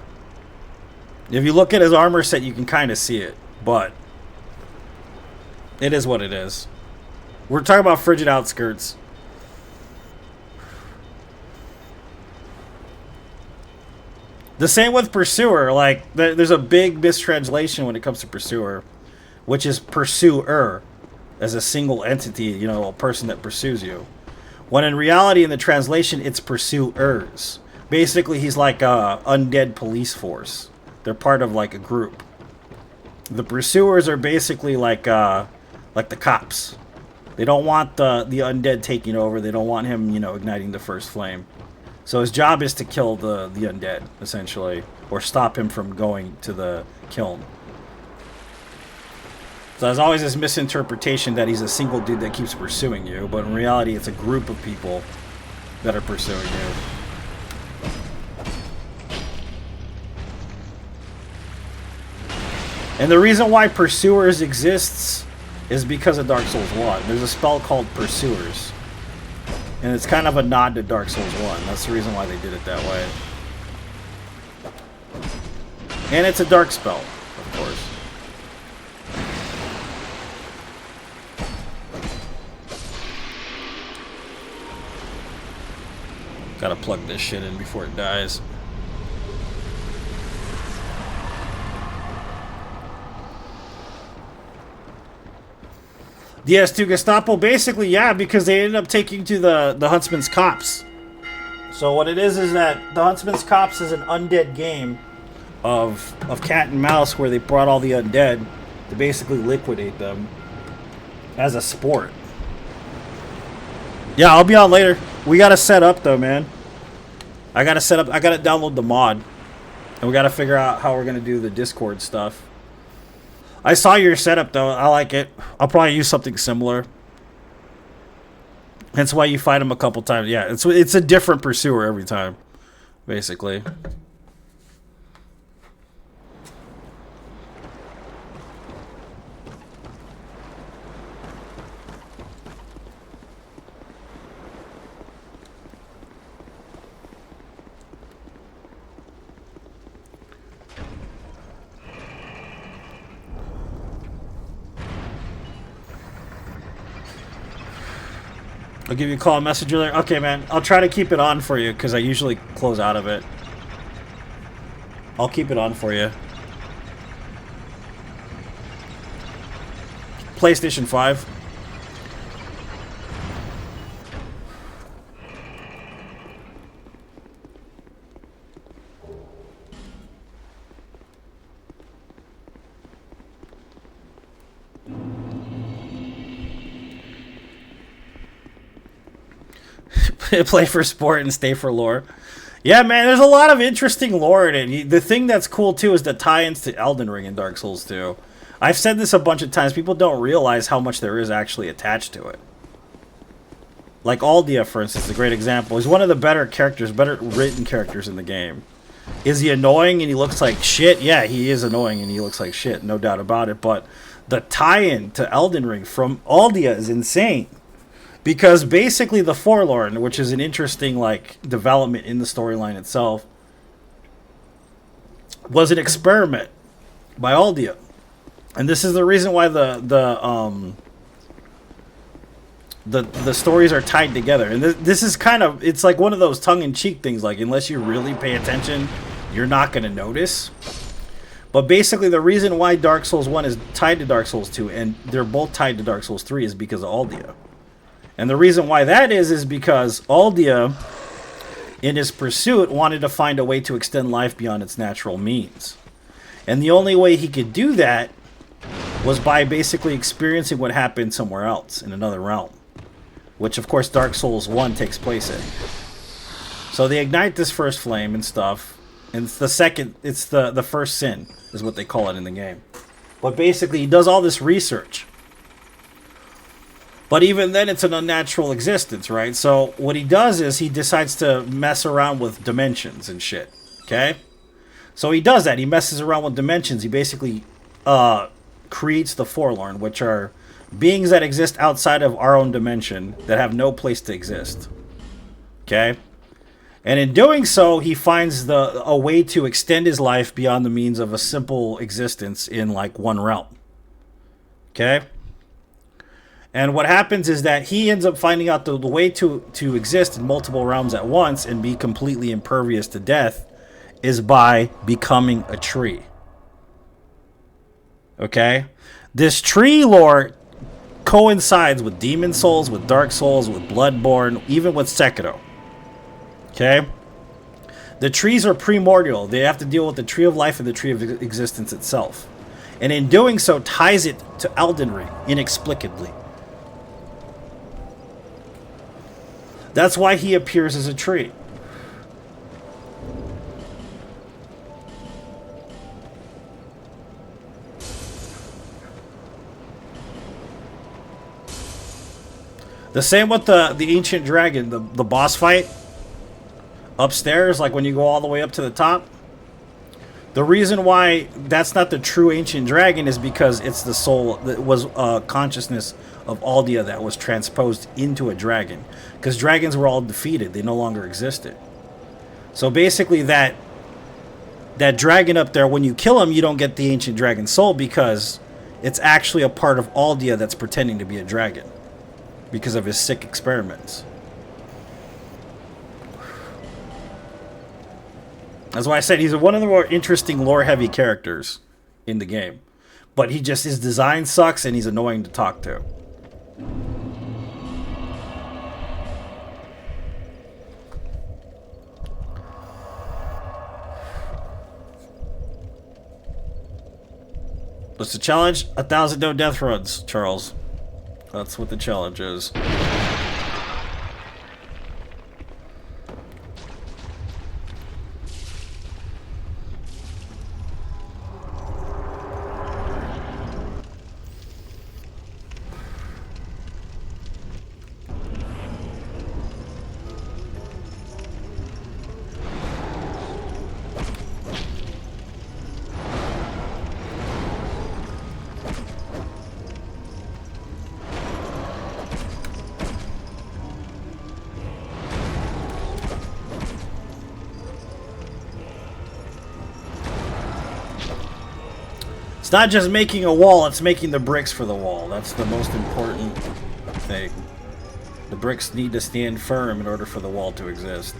If you look at his armor set, you can kind of see it. But it is what it is. We're talking about frigid outskirts. The same with Pursuer. Like, there's a big mistranslation when it comes to Pursuer, which is Pursuer, as a single entity, you know, a person that pursues you. When in reality, in the translation, it's pursuers. Basically, he's like a undead police force. They're part of like a group. The pursuers are basically like the cops. They don't want the undead taking over. They don't want him, you know, igniting the first flame. So his job is to kill the undead, essentially, or stop him from going to the kiln. So there's always this misinterpretation that he's a single dude that keeps pursuing you, but in reality, it's a group of people that are pursuing you. And the reason why Pursuers exists is because of Dark Souls 1. There's a spell called Pursuers. And it's kind of a nod to Dark Souls 1. That's the reason why they did it that way. And it's a dark spell, of course. Gotta plug this shit in before it dies. DS2 Gestapo, basically, yeah, because they ended up taking to the Huntsman's Cops. So what it is that the Huntsman's Cops is an undead game of cat and mouse where they brought all the undead to basically liquidate them as a sport. Yeah, I'll be on later. We gotta set up though, man. I gotta download the mod. And we gotta figure out how we're gonna do the Discord stuff. I saw your setup though. I like it. I'll probably use something similar. That's why you fight him a couple times. Yeah, it's a different pursuer every time, basically. I'll give you a call, messenger there. Okay, man. I'll try to keep it on for you because I usually close out of it. I'll keep it on for you. PlayStation 5. Play for sport and stay for lore. Yeah, man, there's a lot of interesting lore in it. The thing that's cool, too, is the tie-ins to Elden Ring and Dark Souls 2. I've said this a bunch of times. People don't realize how much there is actually attached to it. Like Aldia, for instance, is a great example. He's one of the better characters, better written characters in the game. Is he annoying and he looks like shit? Yeah, he is annoying and he looks like shit, no doubt about it. But the tie-in to Elden Ring from Aldia is insane. Because basically the Forlorn, which is an interesting like development in the storyline itself, was an experiment by Aldia. And this is the reason why the stories are tied together. And this is kind of, it's like one of those tongue-in-cheek things, like unless you really pay attention, you're not going to notice. But basically the reason why Dark Souls 1 is tied to Dark Souls 2 and they're both tied to Dark Souls 3 is because of Aldia. And the reason why that is because Aldia, in his pursuit, wanted to find a way to extend life beyond its natural means. And the only way he could do that was by basically experiencing what happened somewhere else, in another realm. Which, of course, Dark Souls 1 takes place in. So they ignite this first flame and stuff. And it's the first sin, is what they call it in the game. But basically, he does all this research. But even then, it's an unnatural existence, right? So what he does is he decides to mess around with dimensions and shit, okay? So he does that. He messes around with dimensions. He basically creates the Forlorn, which are beings that exist outside of our own dimension that have no place to exist, okay? And in doing so, he finds a way to extend his life beyond the means of a simple existence in, like, one realm, okay? And what happens is that he ends up finding out the way to exist in multiple realms at once and be completely impervious to death is by becoming a tree. Okay? This tree lore coincides with Demon Souls, with Dark Souls, with Bloodborne, even with Sekiro. Okay? The trees are primordial. They have to deal with the Tree of Life and the Tree of Existence itself. And in doing so, ties it to Elden Ring inexplicably. That's why he appears as a tree. The same with the ancient dragon, the boss fight upstairs, like when you go all the way up to the top. The reason why that's not the true ancient dragon is because it's the soul that was consciousness of Aldia that was transposed into a dragon. Because dragons were all defeated. They no longer existed. So basically that dragon up there, when you kill him, you don't get the ancient dragon soul because it's actually a part of Aldia that's pretending to be a dragon. Because of his sick experiments. That's why I said he's one of the more interesting lore-heavy characters in the game. But his design sucks and he's annoying to talk to. What's the challenge? 1,000 no death runs, Charles. That's what the challenge is. It's not just making a wall, it's making the bricks for the wall. That's the most important thing. The bricks need to stand firm in order for the wall to exist.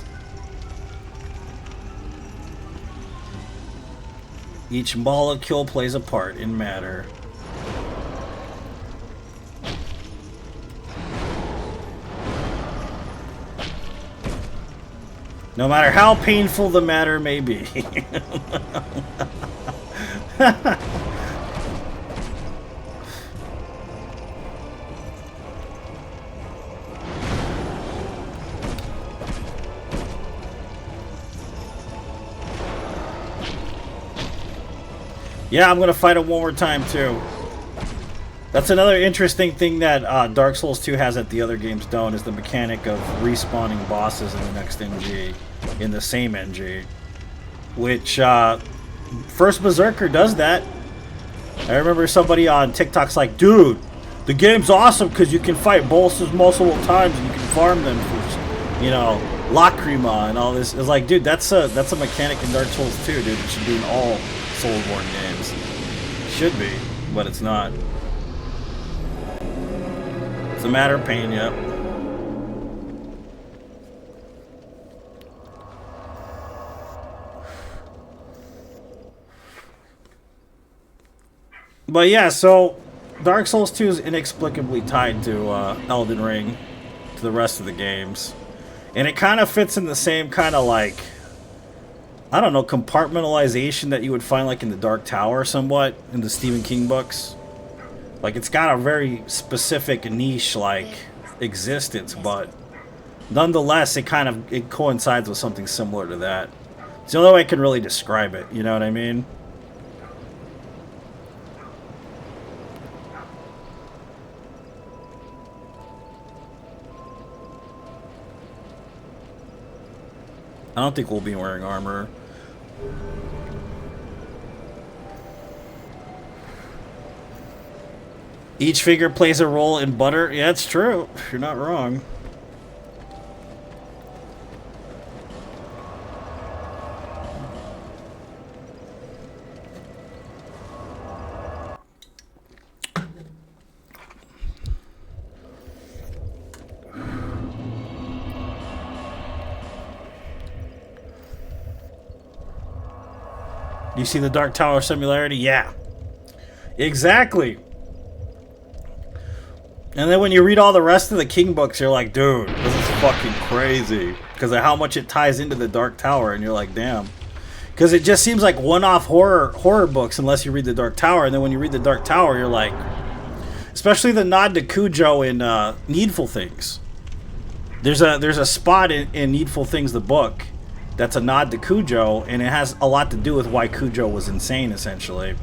Each molecule plays a part in matter. No matter how painful the matter may be. Yeah, I'm gonna fight it one more time too. That's another interesting thing that Dark Souls 2 has that the other games don't, is the mechanic of respawning bosses in the next NG, in the same NG. Which, First Berserker does that. I remember somebody on TikTok's like, dude, the game's awesome because you can fight bosses multiple times and you can farm them for, you know, Lacrima and all this. It's like, dude, that's a mechanic in Dark Souls 2, dude. It should be in all Soulsborne games. Should be, but it's not. It's a matter of pain, yep. But yeah, so Dark Souls 2 is inexplicably tied to Elden Ring, to the rest of the games. And it kind of fits in the same kind of like, I don't know, compartmentalization that you would find like in the Dark Tower somewhat, in the Stephen King books. Like, it's got a very specific niche, like, existence, but nonetheless, it coincides with something similar to that. It's the only way I can really describe it, you know what I mean? I don't think we'll be wearing armor. Each figure plays a role in butter. Yeah, it's true. You're not wrong. You see the Dark Tower similarity? Yeah. Exactly. And then when you read all the rest of the King books, you're like, dude, this is fucking crazy. Because of how much it ties into the Dark Tower, and you're like, damn. Because it just seems like one-off horror books unless you read the Dark Tower. And then when you read the Dark Tower, you're like... Especially the nod to Cujo in Needful Things. There's a spot in Needful Things, the book, that's a nod to Cujo, and it has a lot to do with why Cujo was insane, essentially.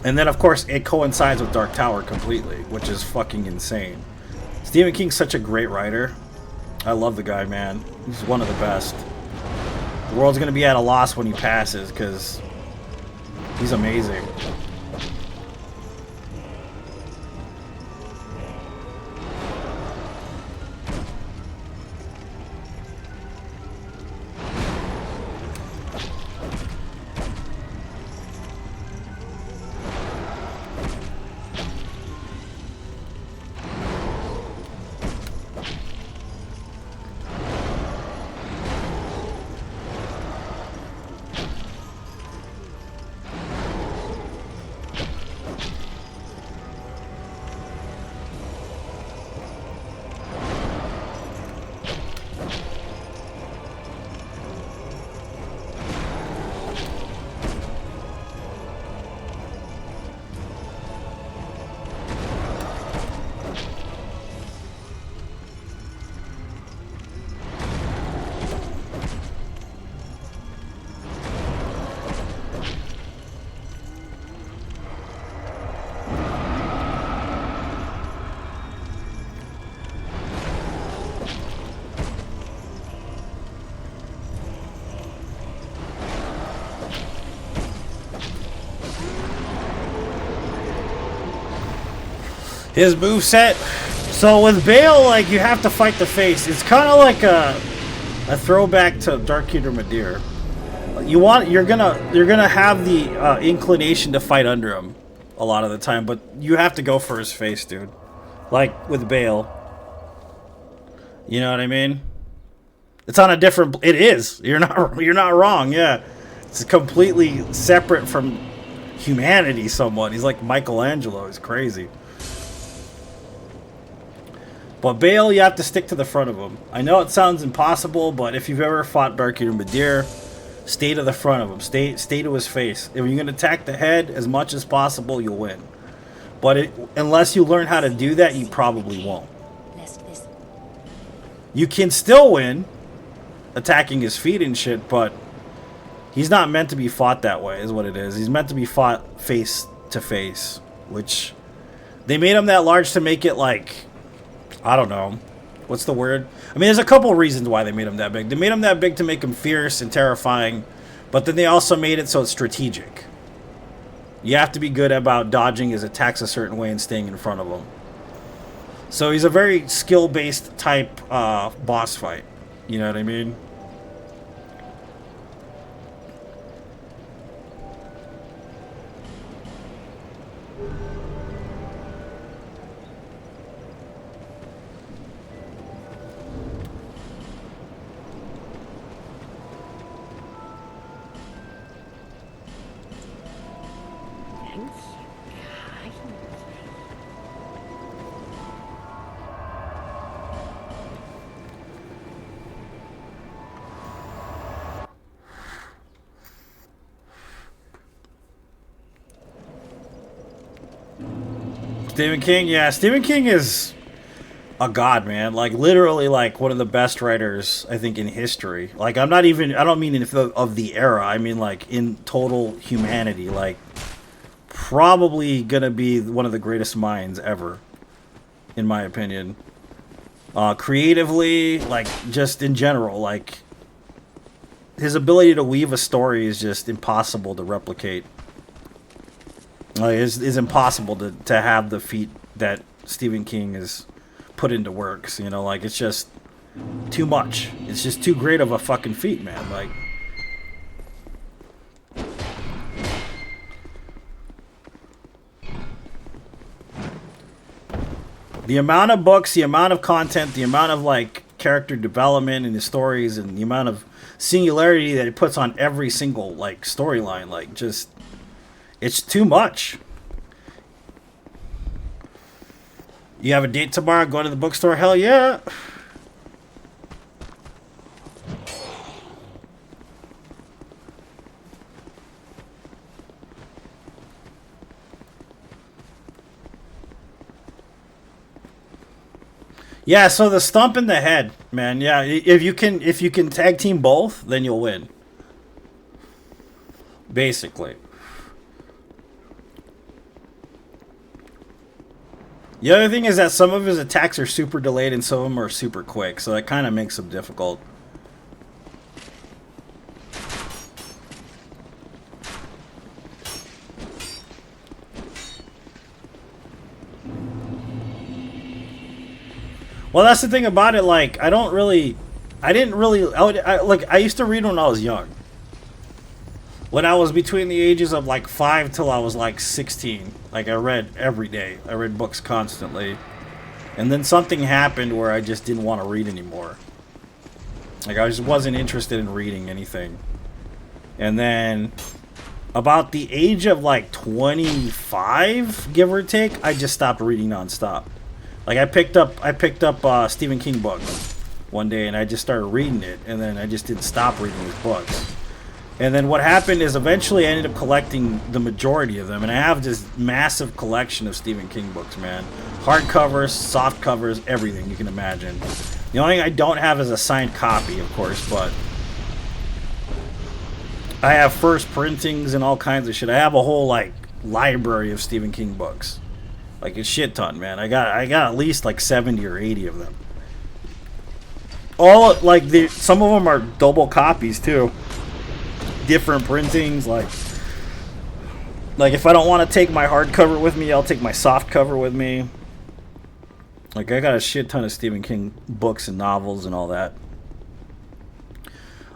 And then, of course, it coincides with Dark Tower completely, which is fucking insane. Stephen King's such a great writer. I love the guy, man. He's one of the best. The world's gonna be at a loss when he passes, because he's amazing. His moveset. So with Bale, like, you have to fight the face. It's kind of like a throwback to Dark Eater Madir. You're gonna have the inclination to fight under him a lot of the time, but you have to go for his face, dude. Like with Bale. You know what I mean? It's on a different. It is. You're not wrong. Yeah, it's completely separate from humanity. Somewhat. He's like Michelangelo. He's crazy. But Bale, you have to stick to the front of him. I know it sounds impossible, but if you've ever fought Barkir Madir, stay to the front of him. Stay to his face. If you're going to attack the head as much as possible, you'll win. But unless you learn how to do that, you probably won't. You can still win attacking his feet and shit, but he's not meant to be fought that way, is what it is. He's meant to be fought face to face, which they made him that large to make it like... I don't know. What's the word? I mean, there's a couple reasons why they made him that big. They made him that big to make him fierce and terrifying, but then they also made it so it's strategic. You have to be good about dodging his attacks a certain way and staying in front of him. So he's a very skill-based type boss fight. You know what I mean? Stephen King, yeah, Stephen King is a god, man. Like, literally, like, one of the best writers, I think, in history. Like, I don't mean of the era, I mean, like, in total humanity. Like, probably gonna be one of the greatest minds ever, in my opinion. Creatively, like, just in general, like, his ability to weave a story is just impossible to replicate. Like, it's impossible to have the feat that Stephen King has put into works, you know, like, it's just too much. It's just too great of a fucking feat, man. Like, the amount of books, the amount of content, the amount of, like, character development in his stories, and the amount of singularity that he puts on every single, like, storyline, like, just... it's too much. You have a date tomorrow, go to the bookstore? Hell yeah. Yeah, so the stump in the head, man. Yeah, if you can tag team both, then you'll win. Basically. The other thing is that some of his attacks are super delayed and some of them are super quick, so that kind of makes them difficult. Well, that's the thing about it, like, I used to read when I was young. When I was between the ages of, like, 5 till I was, like, 16. Like, I read every day. I read books constantly. And then something happened where I just didn't want to read anymore. Like, I just wasn't interested in reading anything. And then, about the age of, like, 25, give or take, I just stopped reading nonstop. Like, I picked up Stephen King books one day, and I just started reading it. And then I just didn't stop reading his books. And then what happened is eventually I ended up collecting the majority of them. And I have this massive collection of Stephen King books, man. Hardcovers, soft covers, everything you can imagine. The only thing I don't have is a signed copy, of course, but I have first printings and all kinds of shit. I have a whole, like, library of Stephen King books. Like, a shit ton, man. I got at least, like, 70 or 80 of them. All, like, some of them are double copies, too. Different printings, like if I don't want to take my hardcover with me, I'll take my soft cover with me. Like, I got a shit ton of Stephen King books and novels and all that.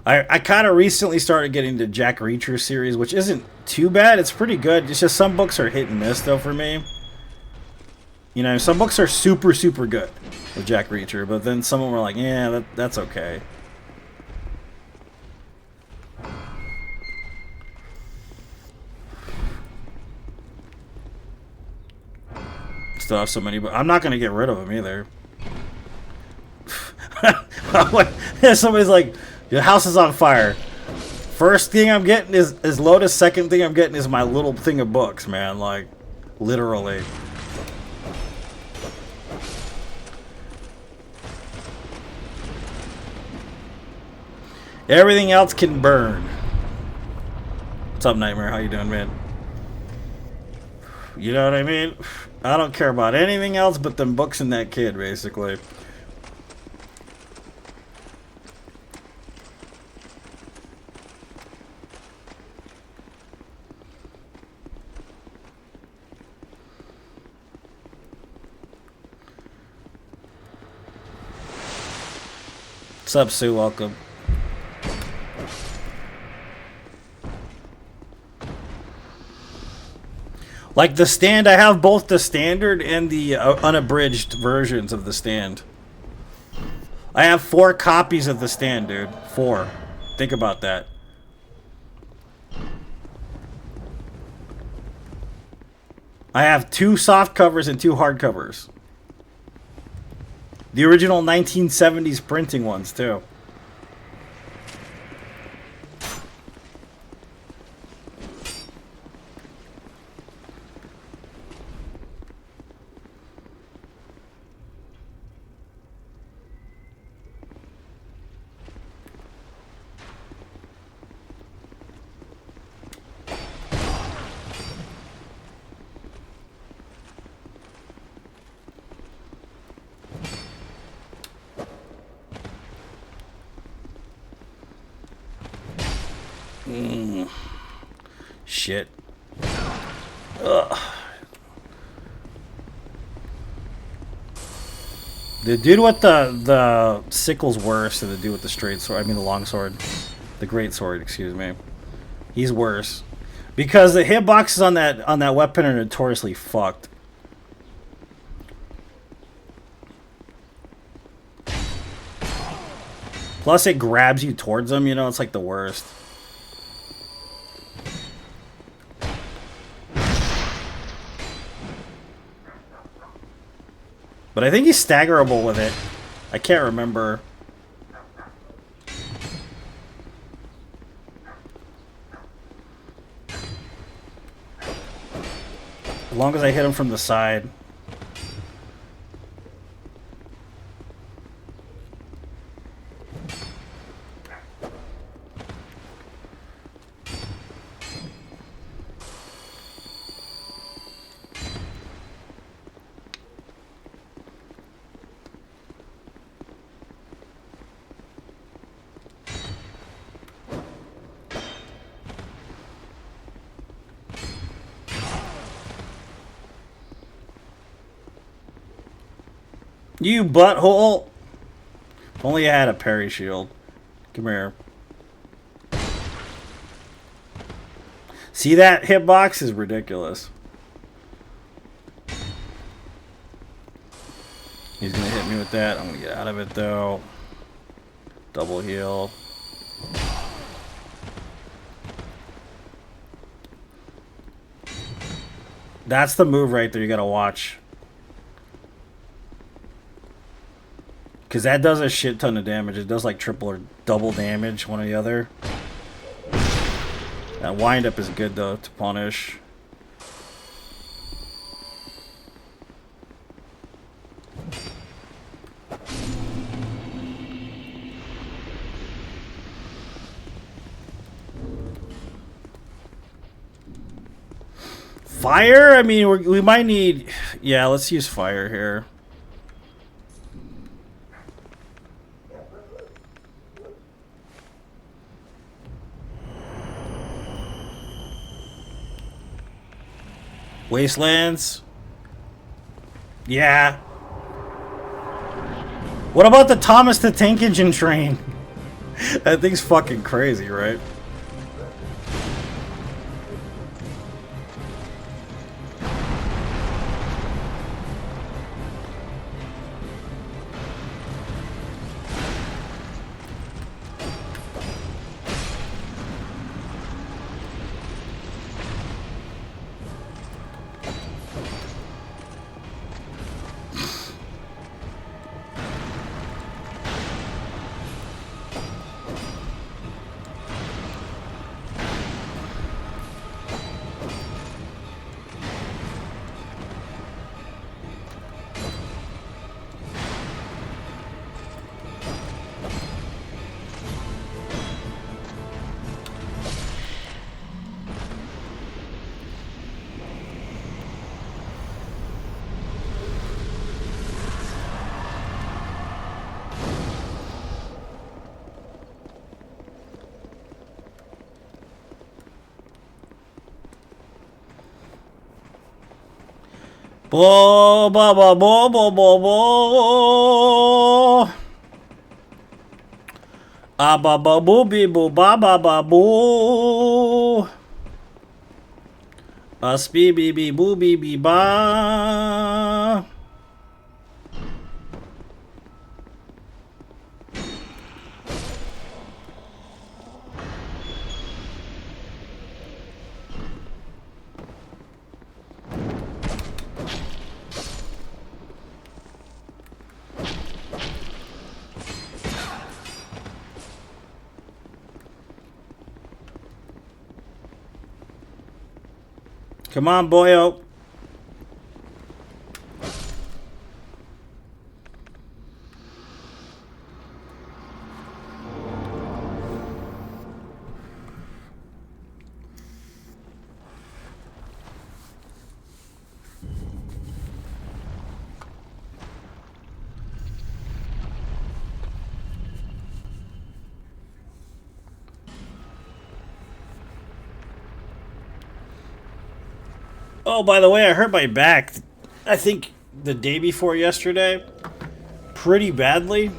I kind of recently started getting the Jack Reacher series, which isn't too bad. It's pretty good. It's just some books are hit and miss, though, for me. You know, some books are super, super good with Jack Reacher, but then some of them are like, yeah, that's okay. Still have so many, but I'm not going to get rid of them either. Somebody's like, your house is on fire. First thing I'm getting is Lotus. Second thing I'm getting is my little thing of books, man. Like, literally. Everything else can burn. What's up, Nightmare? How you doing, man? You know what I mean? I don't care about anything else but them books and that kid, basically. What's up, Sue? Welcome. Like The Stand, I have both the standard and the unabridged versions of The Stand. I have 4 copies of The Stand, dude. 4. Think about that. I have 2 soft covers and 2 hard covers. The original 1970s printing ones, too. Shit. Ugh. The dude with the sickle's worse than the dude with the straight sword. I mean the long sword. The great sword, excuse me. He's worse. Because the hitboxes on that weapon are notoriously fucked. Plus it grabs you towards them, you know, it's like the worst. But I think he's staggerable with it. I can't remember. As long as I hit him from the side. You butthole! If only I had a parry shield. Come here. See that hitbox is ridiculous. He's gonna hit me with that. I'm gonna get out of it though. Double heal. That's the move right there you gotta watch. Because that does a shit ton of damage. It does like triple or double damage, one or the other. That wind up is good though to punish. Fire? I mean, we might need... Yeah, let's use fire here. Wastelands? Yeah. What about the Thomas the Tank Engine train? That thing's fucking crazy, right? Bo ba ba bo bo bo bo. Ah ba ba boo be boo ba ba ba boo. Spee bee bee boo bee bee ba. Come on, boyo. Oh, by the way, I hurt my back, I think the day before yesterday, pretty badly.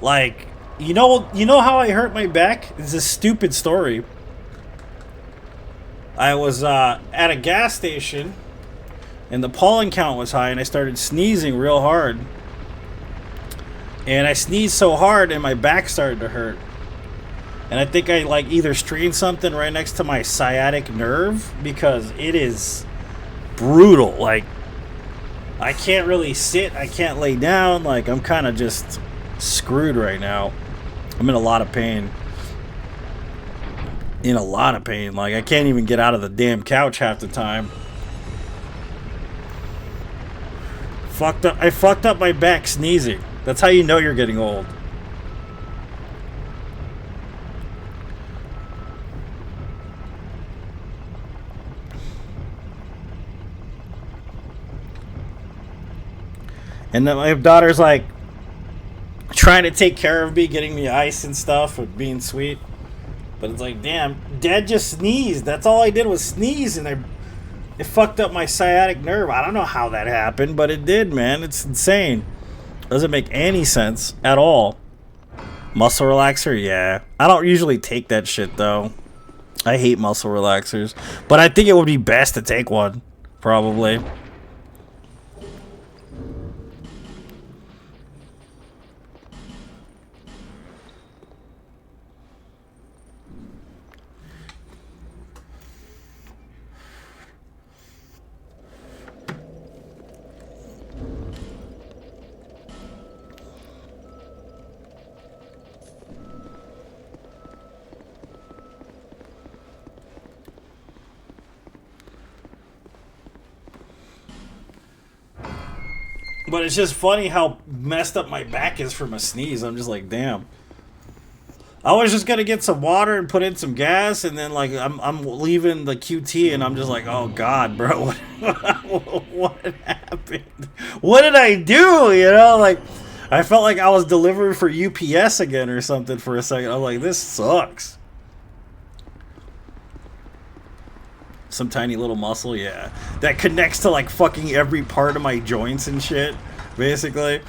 Like, you know how I hurt my back? It's a stupid story. I was at a gas station, and the pollen count was high, and I started sneezing real hard. And I sneezed so hard, and my back started to hurt. And I think I like either strained something right next to my sciatic nerve, because it is brutal. Like, I can't really sit, I can't lay down. Like, I'm kind of just screwed right now. I'm in a lot of pain. In a lot of pain. Like, I can't even get out of the damn couch half the time. I fucked up my back sneezing. That's how you know you're getting old. And then my daughter's like trying to take care of me, getting me ice and stuff, and being sweet. But it's like, damn, Dad just sneezed. That's all I did was sneeze, and it fucked up my sciatic nerve. I don't know how that happened, but it did, man. It's insane. Doesn't make any sense at all. Muscle relaxer, yeah. I don't usually take that shit, though. I hate muscle relaxers. But I think it would be best to take one, probably. But it's just funny how messed up my back is from a sneeze. I'm just like, damn. I was just gonna get some water and put in some gas, and then like I'm leaving the QT, and I'm just like, oh God, bro, what happened? What did I do? You know, like I felt like I was delivering for UPS again or something for a second. I'm like, this sucks. Some tiny little muscle, yeah, that connects to like fucking every part of my joints and shit, basically.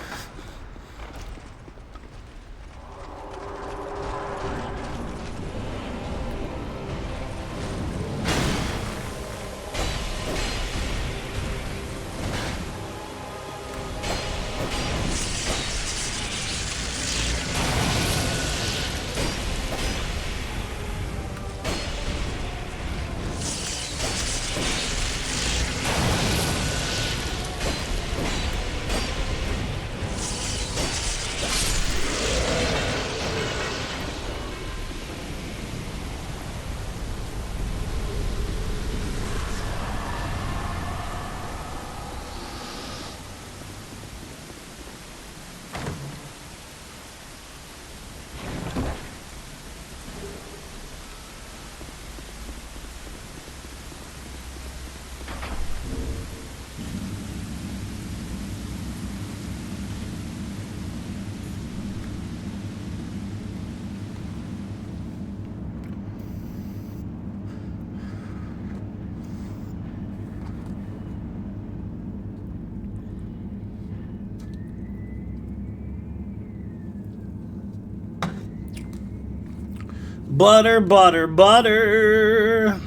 Butter, butter, butter.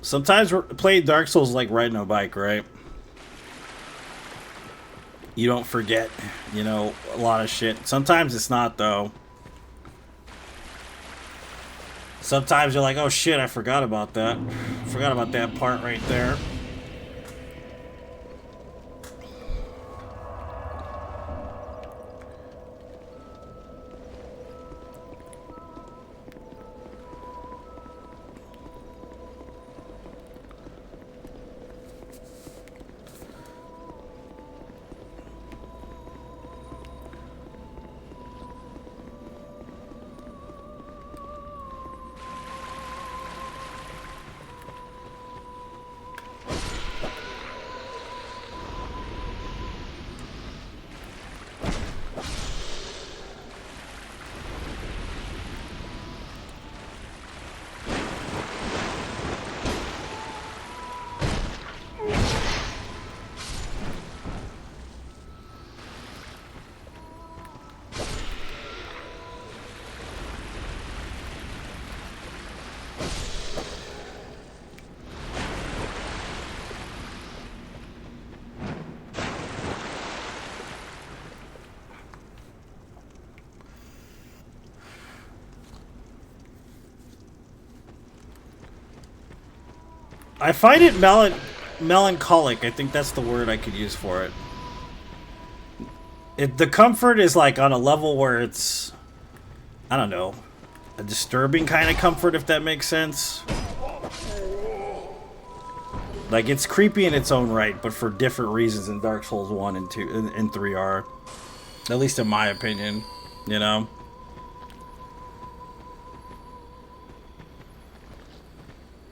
Sometimes playing Dark Souls like riding a bike, right? You don't forget, you know, a lot of shit. Sometimes it's not, though. Sometimes you're like, oh shit, I forgot about that. Forgot about that part right there. I find it melancholic. I think that's the word I could use for it. The comfort is like on a level where it's, I don't know, a disturbing kind of comfort, if that makes sense. Like, it's creepy in its own right, but for different reasons than Dark Souls 1 and 2 and 3 are. At least in my opinion, you know?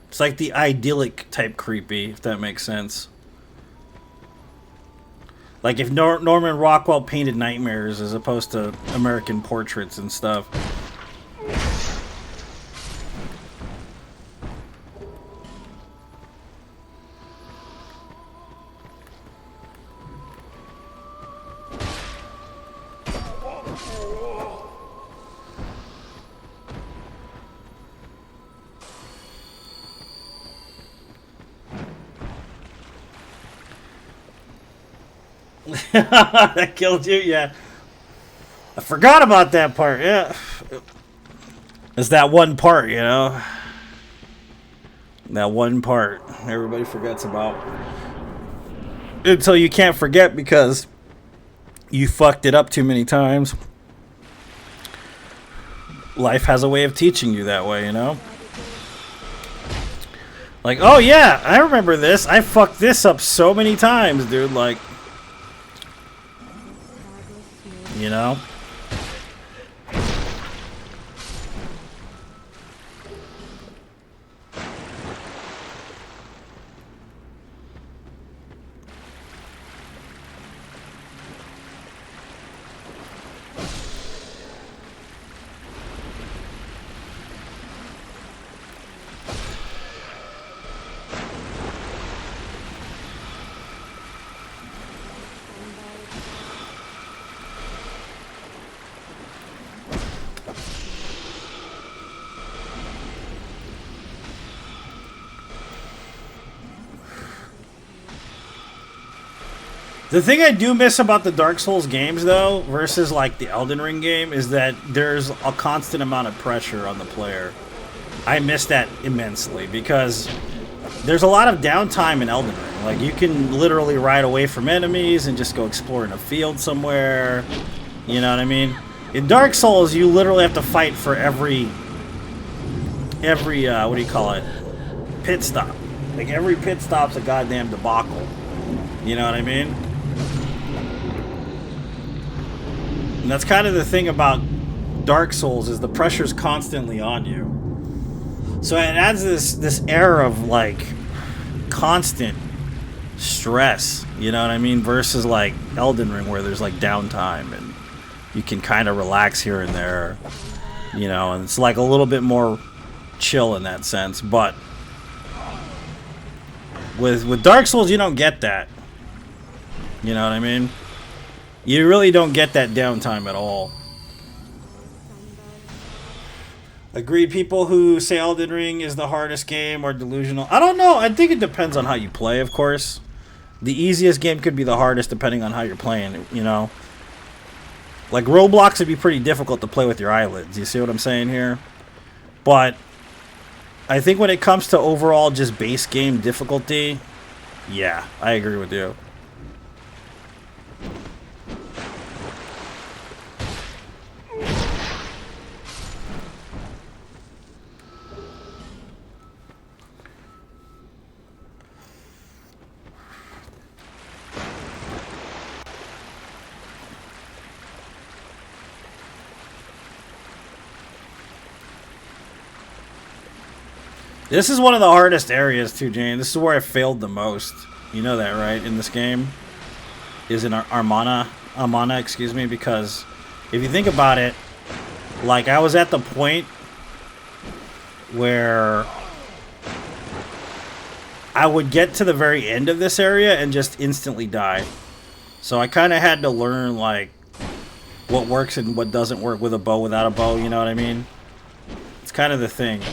It's like the idyllic type creepy, if that makes sense. Like if Norman Rockwell painted nightmares as opposed to American portraits and stuff. That killed you? Yeah. I forgot about that part, yeah. It's that one part, you know? That one part everybody forgets about. Until you can't forget because you fucked it up too many times. Life has a way of teaching you that way, you know? Like, oh yeah, I remember this. I fucked this up so many times, dude. Like, you know? The thing I do miss about the Dark Souls games, though, versus like the Elden Ring game, is that there's a constant amount of pressure on the player. I miss that immensely because there's a lot of downtime in Elden Ring. Like, you can literally ride away from enemies and just go explore in a field somewhere. You know what I mean? In Dark Souls, you literally have to fight for every what do you call it? Pit stop. Like, every pit stop's a goddamn debacle. You know what I mean? And that's kind of the thing about Dark Souls, is the pressure's constantly on you. So it adds this air of like constant stress, you know what I mean? Versus like Elden Ring, where there's like downtime and you can kind of relax here and there, you know, and it's like a little bit more chill in that sense. But with Dark Souls, you don't get that. You know what I mean? You really don't get that downtime at all. Agreed, people who say Elden Ring is the hardest game are delusional. I don't know. I think it depends on how you play, of course. The easiest game could be the hardest depending on how you're playing, you know? Like, Roblox would be pretty difficult to play with your eyelids. You see what I'm saying here? But I think when it comes to overall just base game difficulty, yeah, I agree with you. This is one of the hardest areas too, Jane. This is where I failed the most. You know that, right? In this game, is in Amana, excuse me, because if you think about it, like I was at the point where I would get to the very end of this area and just instantly die. So I kind of had to learn like what works and what doesn't work with a bow, without a bow. You know what I mean? It's kind of the thing.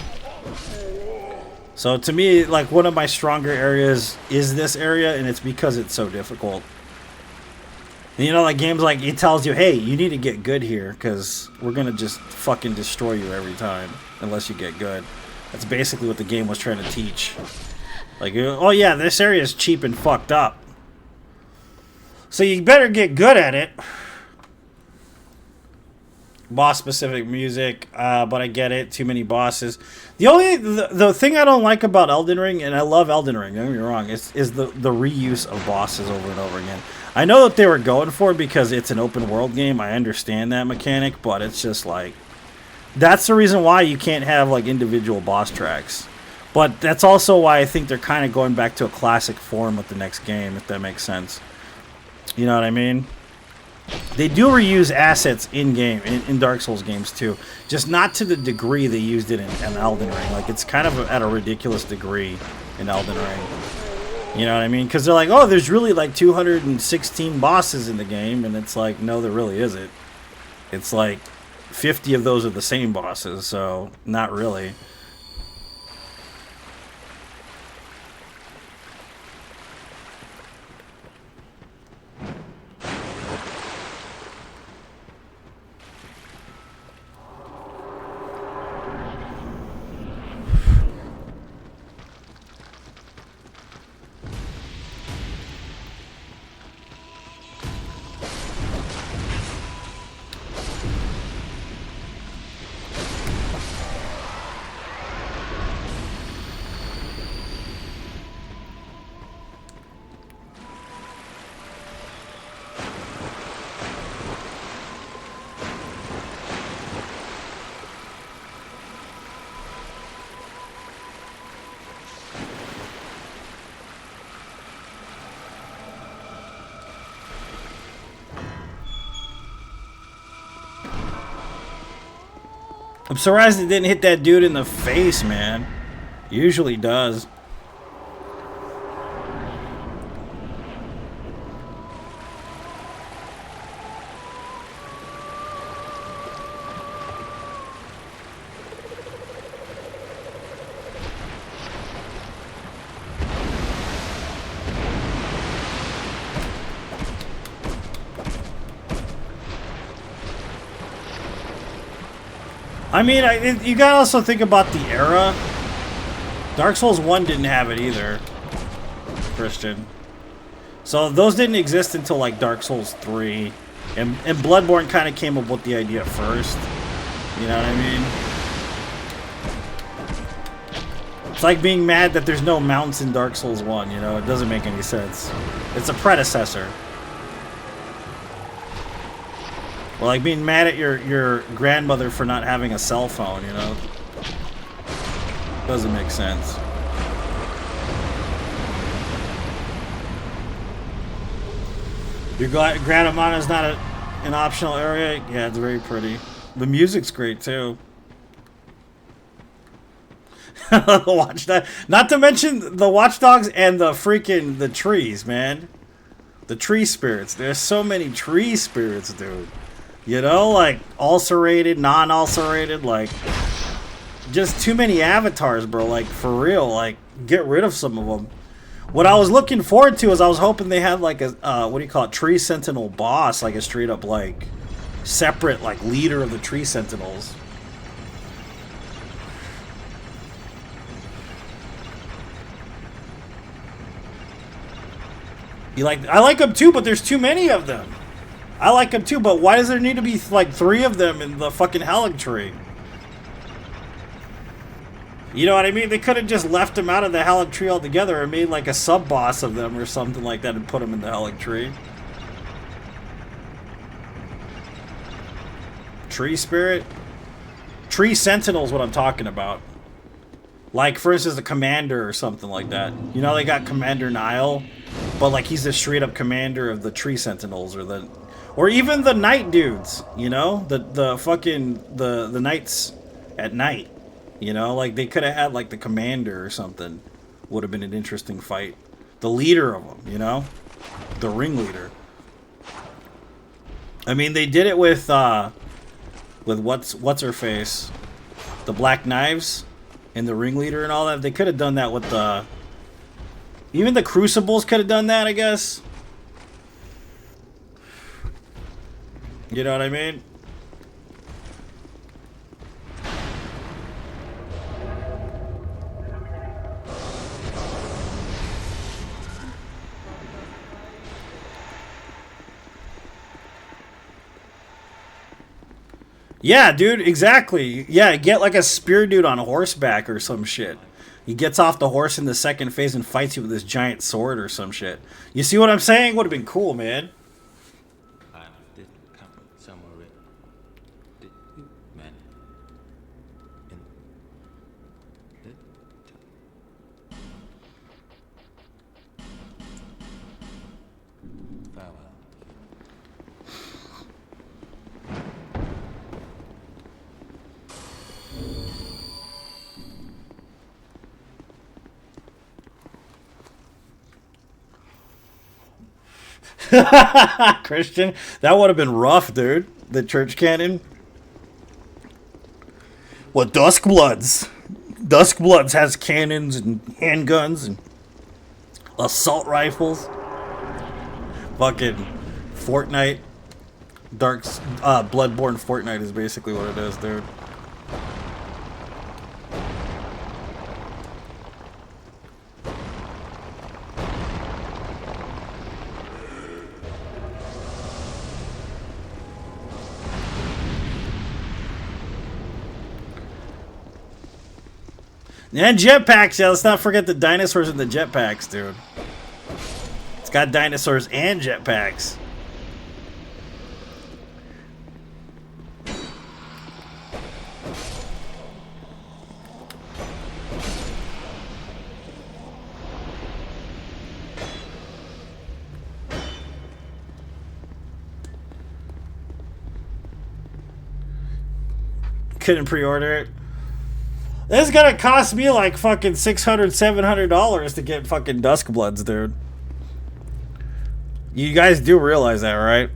So to me, like, one of my stronger areas is this area, and it's because it's so difficult. And, you know, like games like it tells you, hey, you need to get good here because we're gonna just fucking destroy you every time unless you get good. That's basically what the game was trying to teach. Like, oh yeah, this area is cheap and fucked up, so you better get good at it. Boss specific music, but I get it. Too many bosses. The thing I don't like about Elden Ring, and I love Elden Ring, don't get me wrong, is the reuse of bosses over and over again. I know that they were going for it because it's an open world game. I understand that mechanic, but it's just like, that's the reason why you can't have like individual boss tracks. But that's also why I think they're kind of going back to a classic form with the next game, if that makes sense. You know what I mean? They do reuse assets in-game, in Dark Souls games too. Just not to the degree they used it in Elden Ring. Like, it's kind of at a ridiculous degree in Elden Ring. You know what I mean? Because they're like, oh, there's really like 216 bosses in the game. And it's like, no, there really isn't. It's like 50 of those are the same bosses, so not really. I'm surprised it didn't hit that dude in the face, man. Usually does. I mean, you gotta also think about the era. Dark Souls 1 didn't have it either, Christian. So those didn't exist until like Dark Souls 3. And Bloodborne kind of came up with the idea first. You know what I mean? It's like being mad that there's no mounts in Dark Souls 1, you know? It doesn't make any sense. It's a predecessor. Or like being mad at your grandmother for not having a cell phone, you know? Doesn't make sense. Your Grand Amana is not an optional area? Yeah, it's very pretty. The music's great too. Watch that. Not to mention the watchdogs and the freaking trees, man. The tree spirits. There's so many tree spirits, dude. You know, like ulcerated, non-ulcerated, like just too many avatars, bro. Like for real, like get rid of some of them. What I was looking forward to is I was hoping they had like a what do you call it, tree sentinel boss, like a straight up like separate like leader of the tree sentinels. I like them too, but there's too many of them. I like them too, but why does there need to be like 3 of them in the fucking Helic tree? You know what I mean? They could have just left them out of the Helic tree altogether and made like a sub-boss of them or something like that and put them in the Helic tree. Tree spirit? Tree sentinel's what I'm talking about. Like, for instance, the commander or something like that. You know, they got Commander Nile, but like he's the straight up commander of the tree sentinels, or even the night dudes. You know, the fucking the knights at night. You know, like they could have had like the commander or something. Would have been an interesting fight. The leader of them, you know, the ringleader. I mean, they did it with what's her face, the Black Knives. And the ringleader and all that. They could have done that with the... Even the Crucibles could have done that, I guess. You know what I mean? Yeah, dude, exactly. Yeah, get like a spear dude on horseback or some shit. He gets off the horse in the second phase and fights you with this giant sword or some shit. You see what I'm saying? Would have been cool, man. I did come somewhere. Did you, man? In the farewell. Christian, that would have been rough, dude. The church cannon. What, Duskbloods? Duskbloods has cannons and handguns and assault rifles. Fucking Fortnite. Bloodborne Fortnite is basically what it is, dude. And jetpacks, yeah, let's not forget the dinosaurs and the jetpacks, dude. It's got dinosaurs and jetpacks. Couldn't pre-order it. This is gonna cost me like fucking $600, $700 to get fucking Duskbloods, dude. You guys do realize that, right?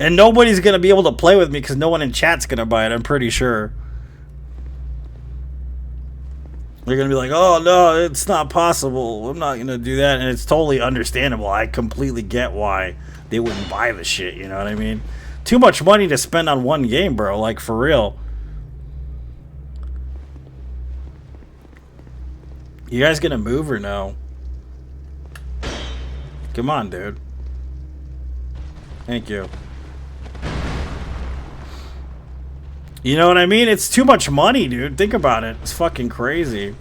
And nobody's gonna be able to play with me because no one in chat's gonna buy it, I'm pretty sure. They're gonna be like, oh no, it's not possible. I'm not gonna do that. And it's totally understandable. I completely get why they wouldn't buy the shit, you know what I mean? Too much money to spend on one game, bro, like for real. You guys gonna move or no? Come on, dude. Thank you. You know what I mean? It's too much money, dude. Think about it. It's fucking crazy.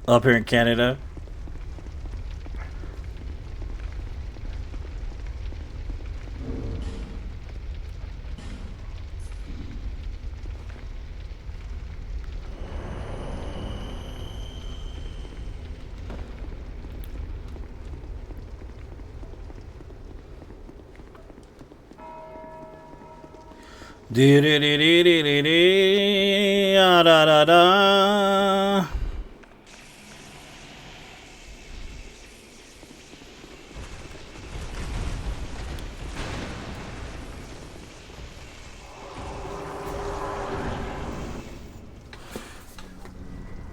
Up here in Canada. Da da da.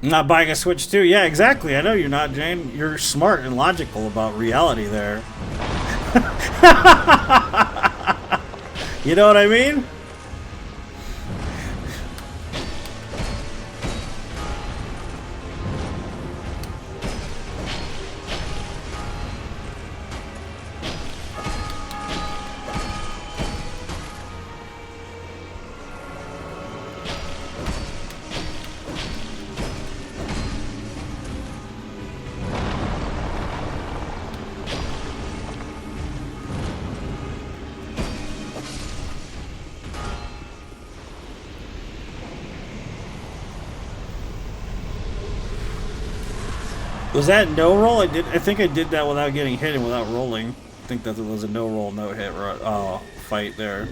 I'm not buying a Switch 2. Yeah, exactly. I know you're not, Jane. You're smart and logical about reality there. You know what I mean? Was that no roll? I think I did that without getting hit and without rolling. I think that there was a no roll, no hit fight there.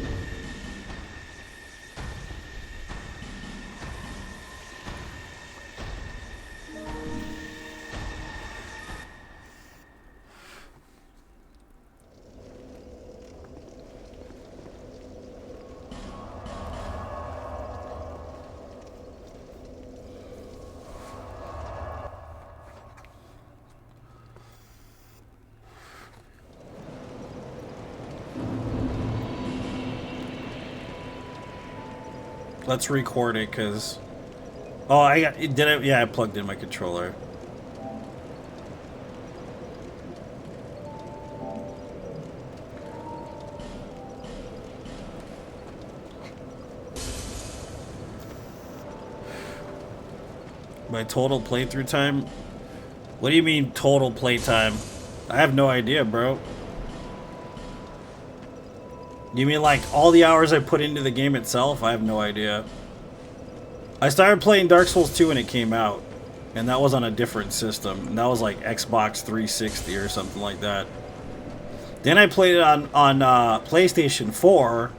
Let's record it, cause yeah, I plugged in my controller. My total playthrough time? What do you mean total playtime? I have no idea, bro. You mean like all the hours I put into the game itself? I have no idea. I started playing Dark Souls 2 when it came out, and that was on a different system. And that was like Xbox 360 or something like that. Then I played it on PlayStation 4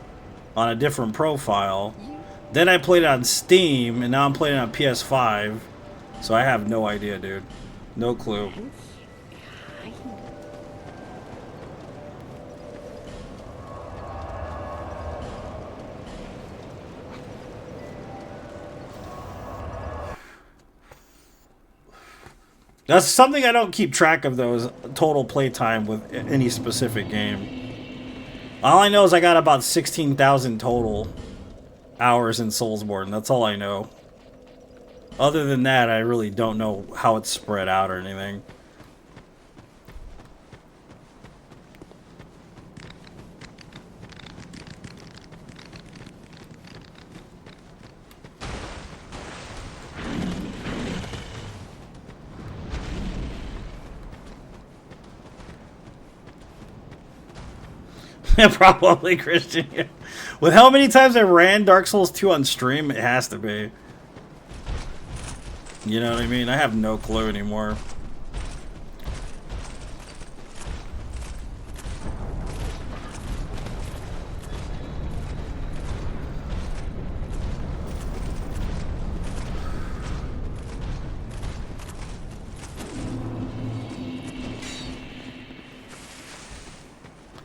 on a different profile. Then I played it on Steam, and now I'm playing it on PS5. So I have no idea, dude. No clue. That's something I don't keep track of, though, is total playtime with any specific game. All I know is I got about 16,000 total hours in Soulsborne. That's all I know. Other than that, I really don't know how it's spread out or anything. Probably, Christian. With how many times I ran Dark Souls 2 on stream, it has to be. You know what I mean? I have no clue anymore.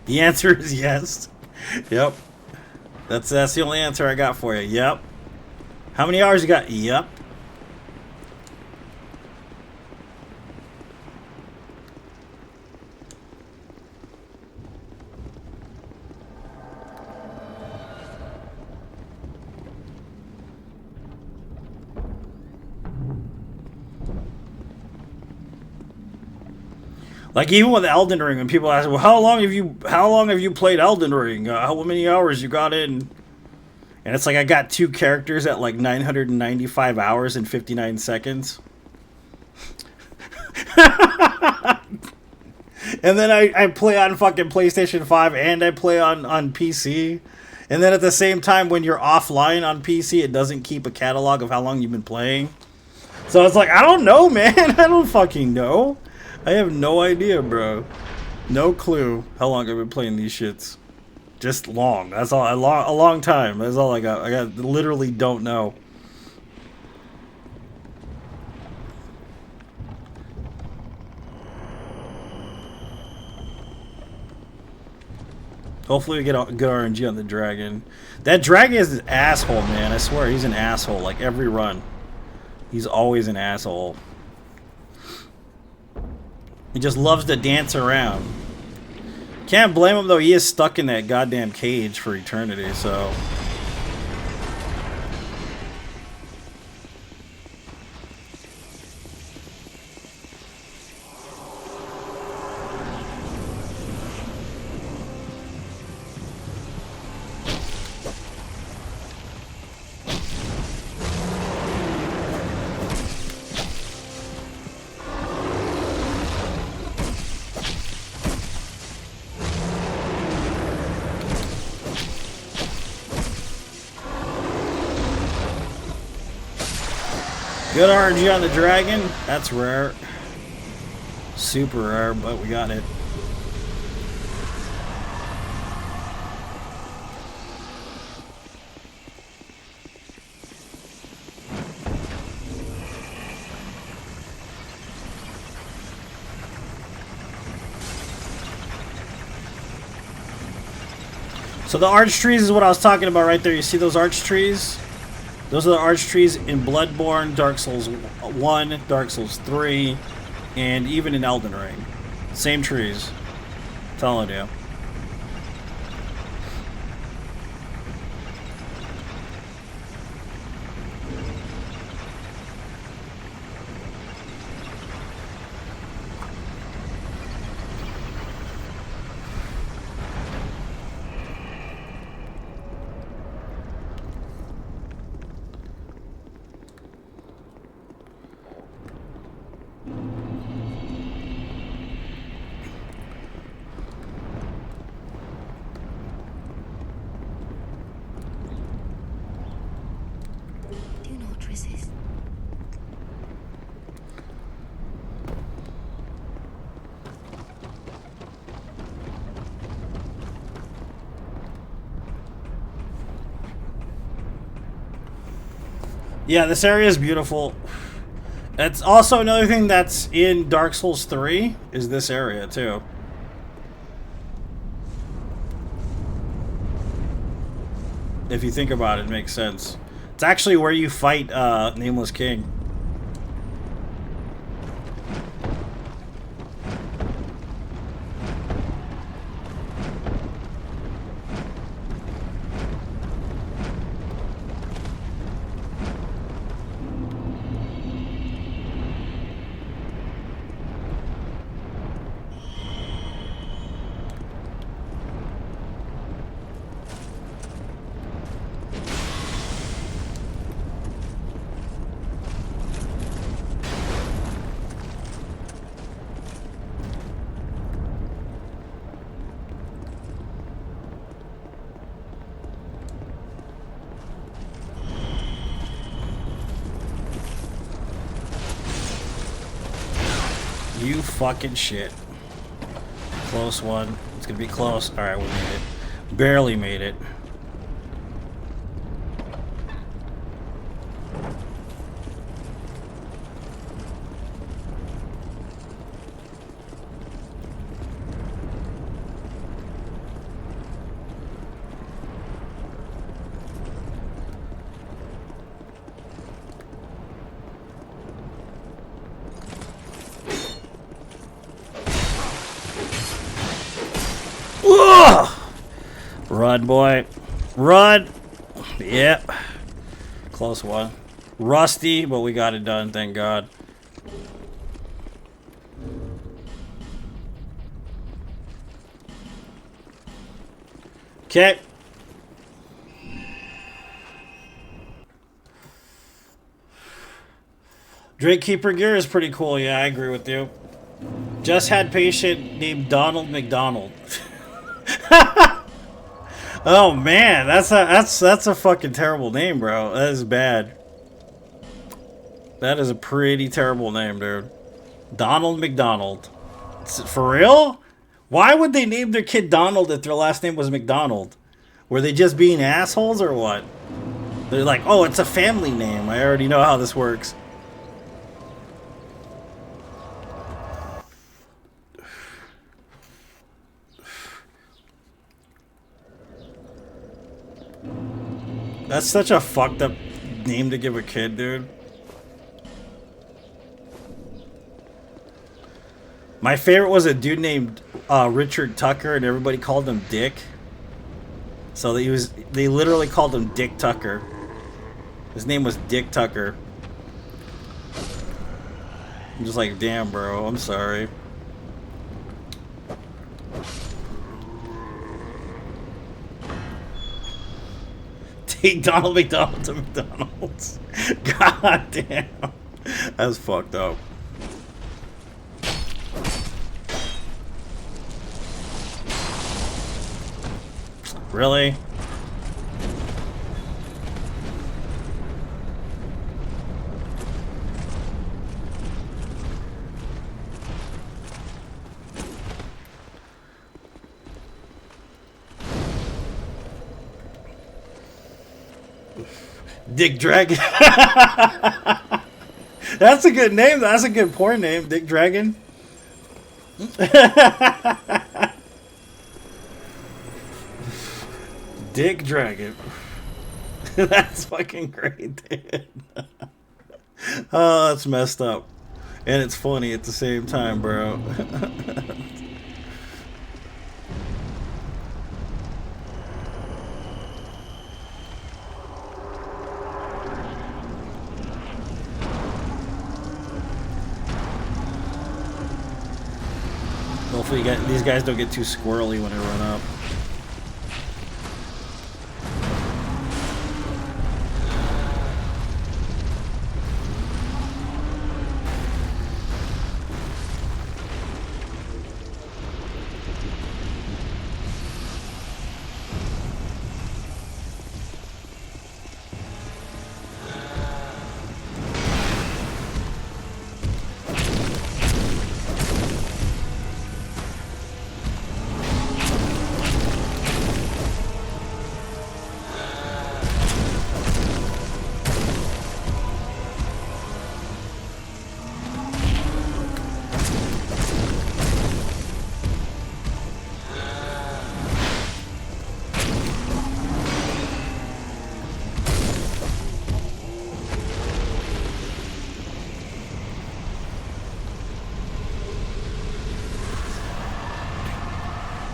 The answer is yes. Yep. That's the only answer I got for you. Yep. How many hours you got? Yep. Like even with Elden Ring, when people ask, "Well, how long have you played Elden Ring? How many hours you got in?" And it's like I got 2 characters at like 995 hours and 59 seconds. And then I play on fucking PlayStation 5 and I play on PC. And then at the same time, when you're offline on PC, it doesn't keep a catalog of how long you've been playing. So it's like, I don't know, man. I don't fucking know. I have no idea, bro. No clue how long I've been playing these shits. Just long. That's all. A long time. That's all I got. I literally don't know. Hopefully we get a good RNG on the dragon. That dragon is an asshole, man. I swear, he's an asshole. Like, every run. He's always an asshole. He just loves to dance around. Can't blame him, though. He is stuck in that goddamn cage for eternity, so... Good RNG on the dragon. That's rare. Super rare, but we got it. So the arch trees is what I was talking about right there. You see those arch trees? Those are the arch trees in Bloodborne, Dark Souls 1, Dark Souls 3, and even in Elden Ring. Same trees. I'm telling you. Do not resist. Yeah, this area is beautiful. That's also another thing that's in Dark Souls 3 is this area too. If you think about it, it makes sense. It's actually where you fight Nameless King. You fucking shit. Close one. It's gonna be close. Alright, we made it. Barely made it. Run, boy. Run! Yep. Close one. Rusty, but we got it done, thank God. Okay. Drake Keeper gear is pretty cool, yeah, I agree with you. Just had patient named Donald McDonald. Oh man, that's a fucking terrible name, bro. That is bad. That is a pretty terrible name, dude. Donald McDonald. For real? Why would they name their kid Donald if their last name was McDonald? Were they just being assholes or what? They're like, oh, it's a family name. I already know how this works. That's such a fucked up name to give a kid, dude. My favorite was a dude named Richard Tucker, and everybody called him Dick. So they literally called him Dick Tucker. His name was Dick Tucker. I'm just like, damn, bro, I'm sorry. Take Donald McDonald to McDonald's. God damn. That's fucked up. Really? Dick Dragon. That's a good name. That's a good porn name. Dick Dragon. Dick Dragon. That's fucking great, dude. Oh, that's messed up. And it's funny at the same time, bro. Hopefully these guys don't get too squirrely when they run up.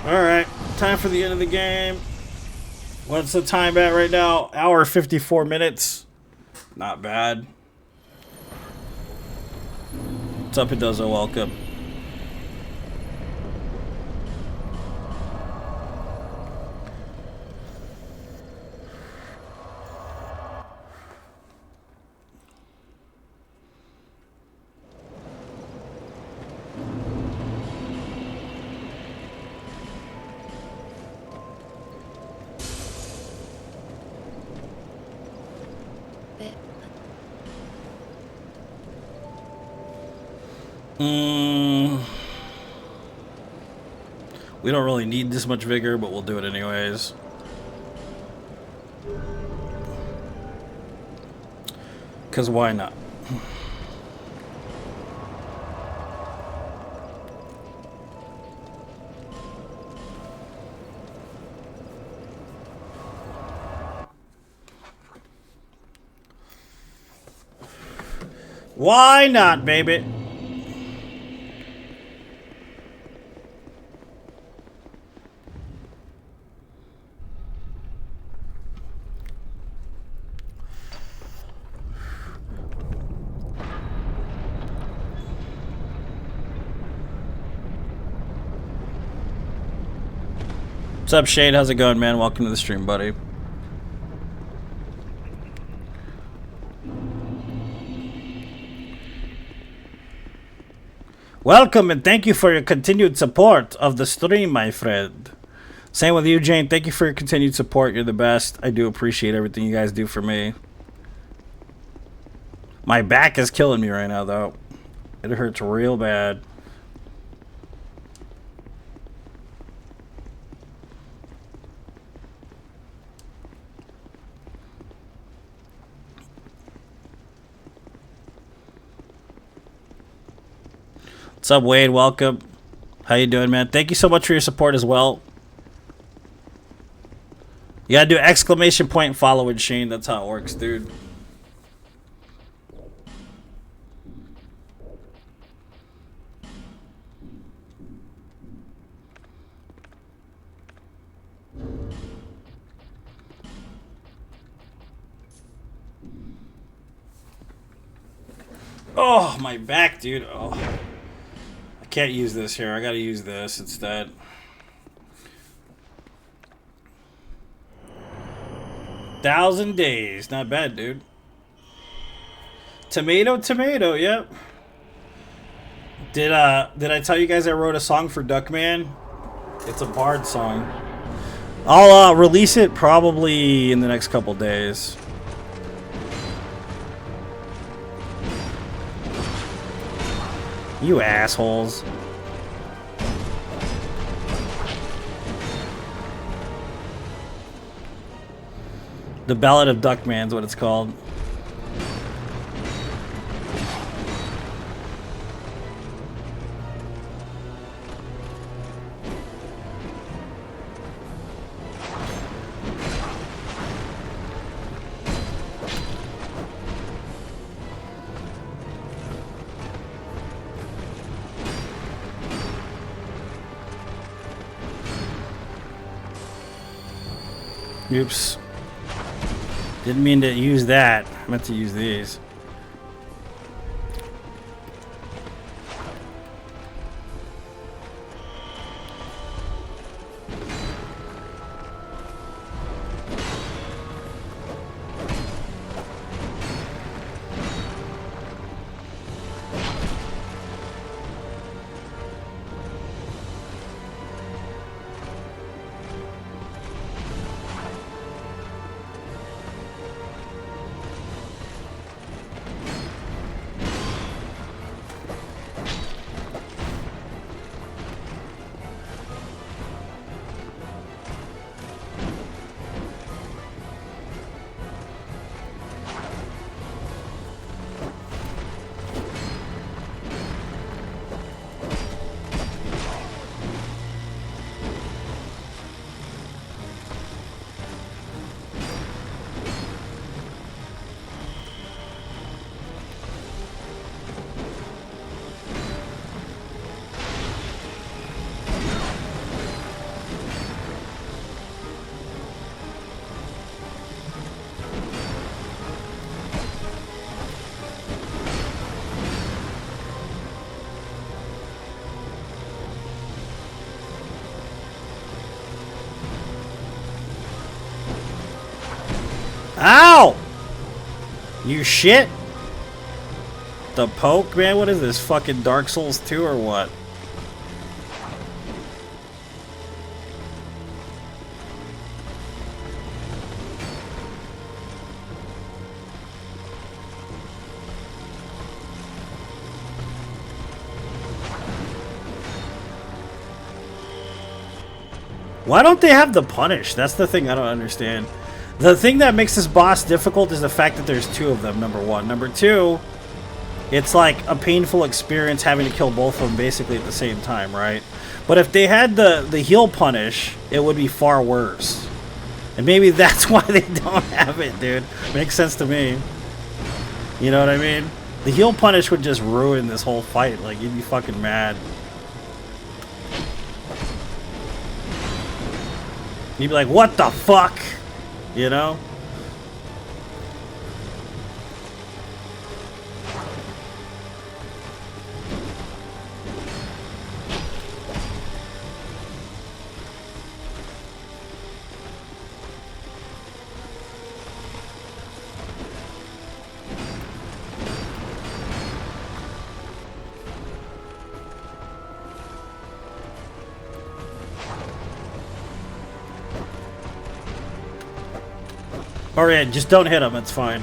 Alright, time for the end of the game. What's the time at right now? Hour 54 minutes. Not bad. What's up, Idozo? Welcome. We don't really need this much vigor, but we'll do it anyways. Because why not? Why not, baby? What's up, Shade? How's it going, man? Welcome to the stream, buddy. Welcome and thank you for your continued support of the stream, my friend. Same with you, Jane. Thank you for your continued support. You're the best. I do appreciate everything you guys do for me. My back is killing me right now, though. It hurts real bad. What's up, Wade? Welcome. How you doing, man? Thank you so much for your support as well. You gotta do exclamation point following Shane. That's how it works, dude. Oh, my back, dude. Oh. I can't use this here. I gotta use this instead. Thousand days. Not bad, dude. Tomato, tomato, yep. Did I tell you guys I wrote a song for Duckman? It's a bard song. I'll release it probably in the next couple days. You assholes. The Ballad of Duckman's what it's called. Oops. Didn't mean to use that. I meant to use these. Ow! You shit? The poke, man? What is this? Fucking Dark Souls 2 or what? Why don't they have the punish? That's the thing I don't understand. The thing that makes this boss difficult is the fact that there's two of them, number one. Number two, it's like a painful experience having to kill both of them basically at the same time, right? But if they had the heal punish, it would be far worse. And maybe that's why they don't have it, dude. Makes sense to me. You know what I mean? The heal punish would just ruin this whole fight. Like, you'd be fucking mad. You'd be like, what the fuck? You know? Or yeah, just don't hit him, it's fine.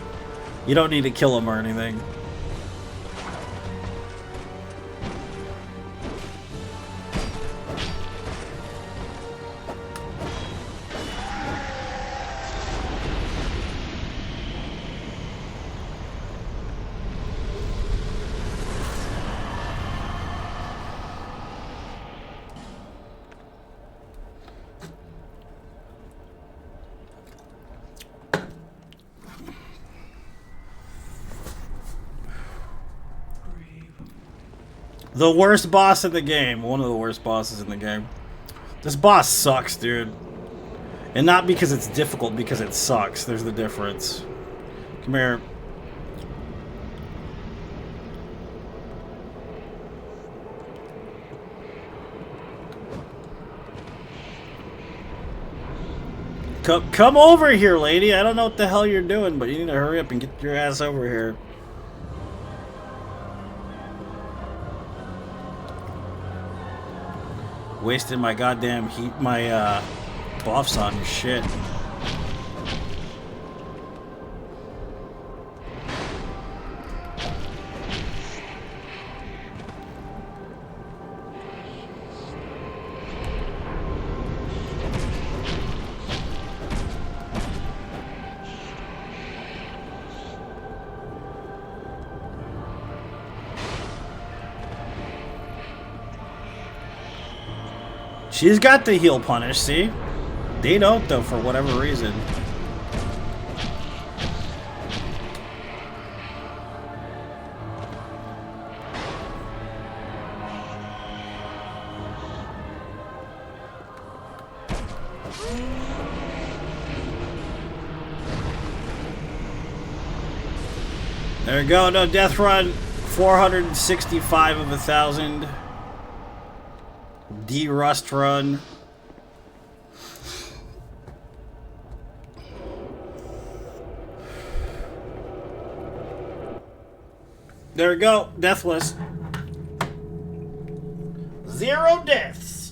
You don't need to kill him or anything. The worst boss in the game. One of the worst bosses in the game. This boss sucks, dude. And not because it's difficult, because it sucks. There's the difference. Come here. Come over here, lady. I don't know what the hell you're doing, but you need to hurry up and get your ass over here. Wasted my goddamn heat, my buffs on your shit. She's got the heal punish, see? They don't, though, for whatever reason. There we go, no death run. 465 of 1,000. D-Rust run. There we go. Deathless. 0 deaths.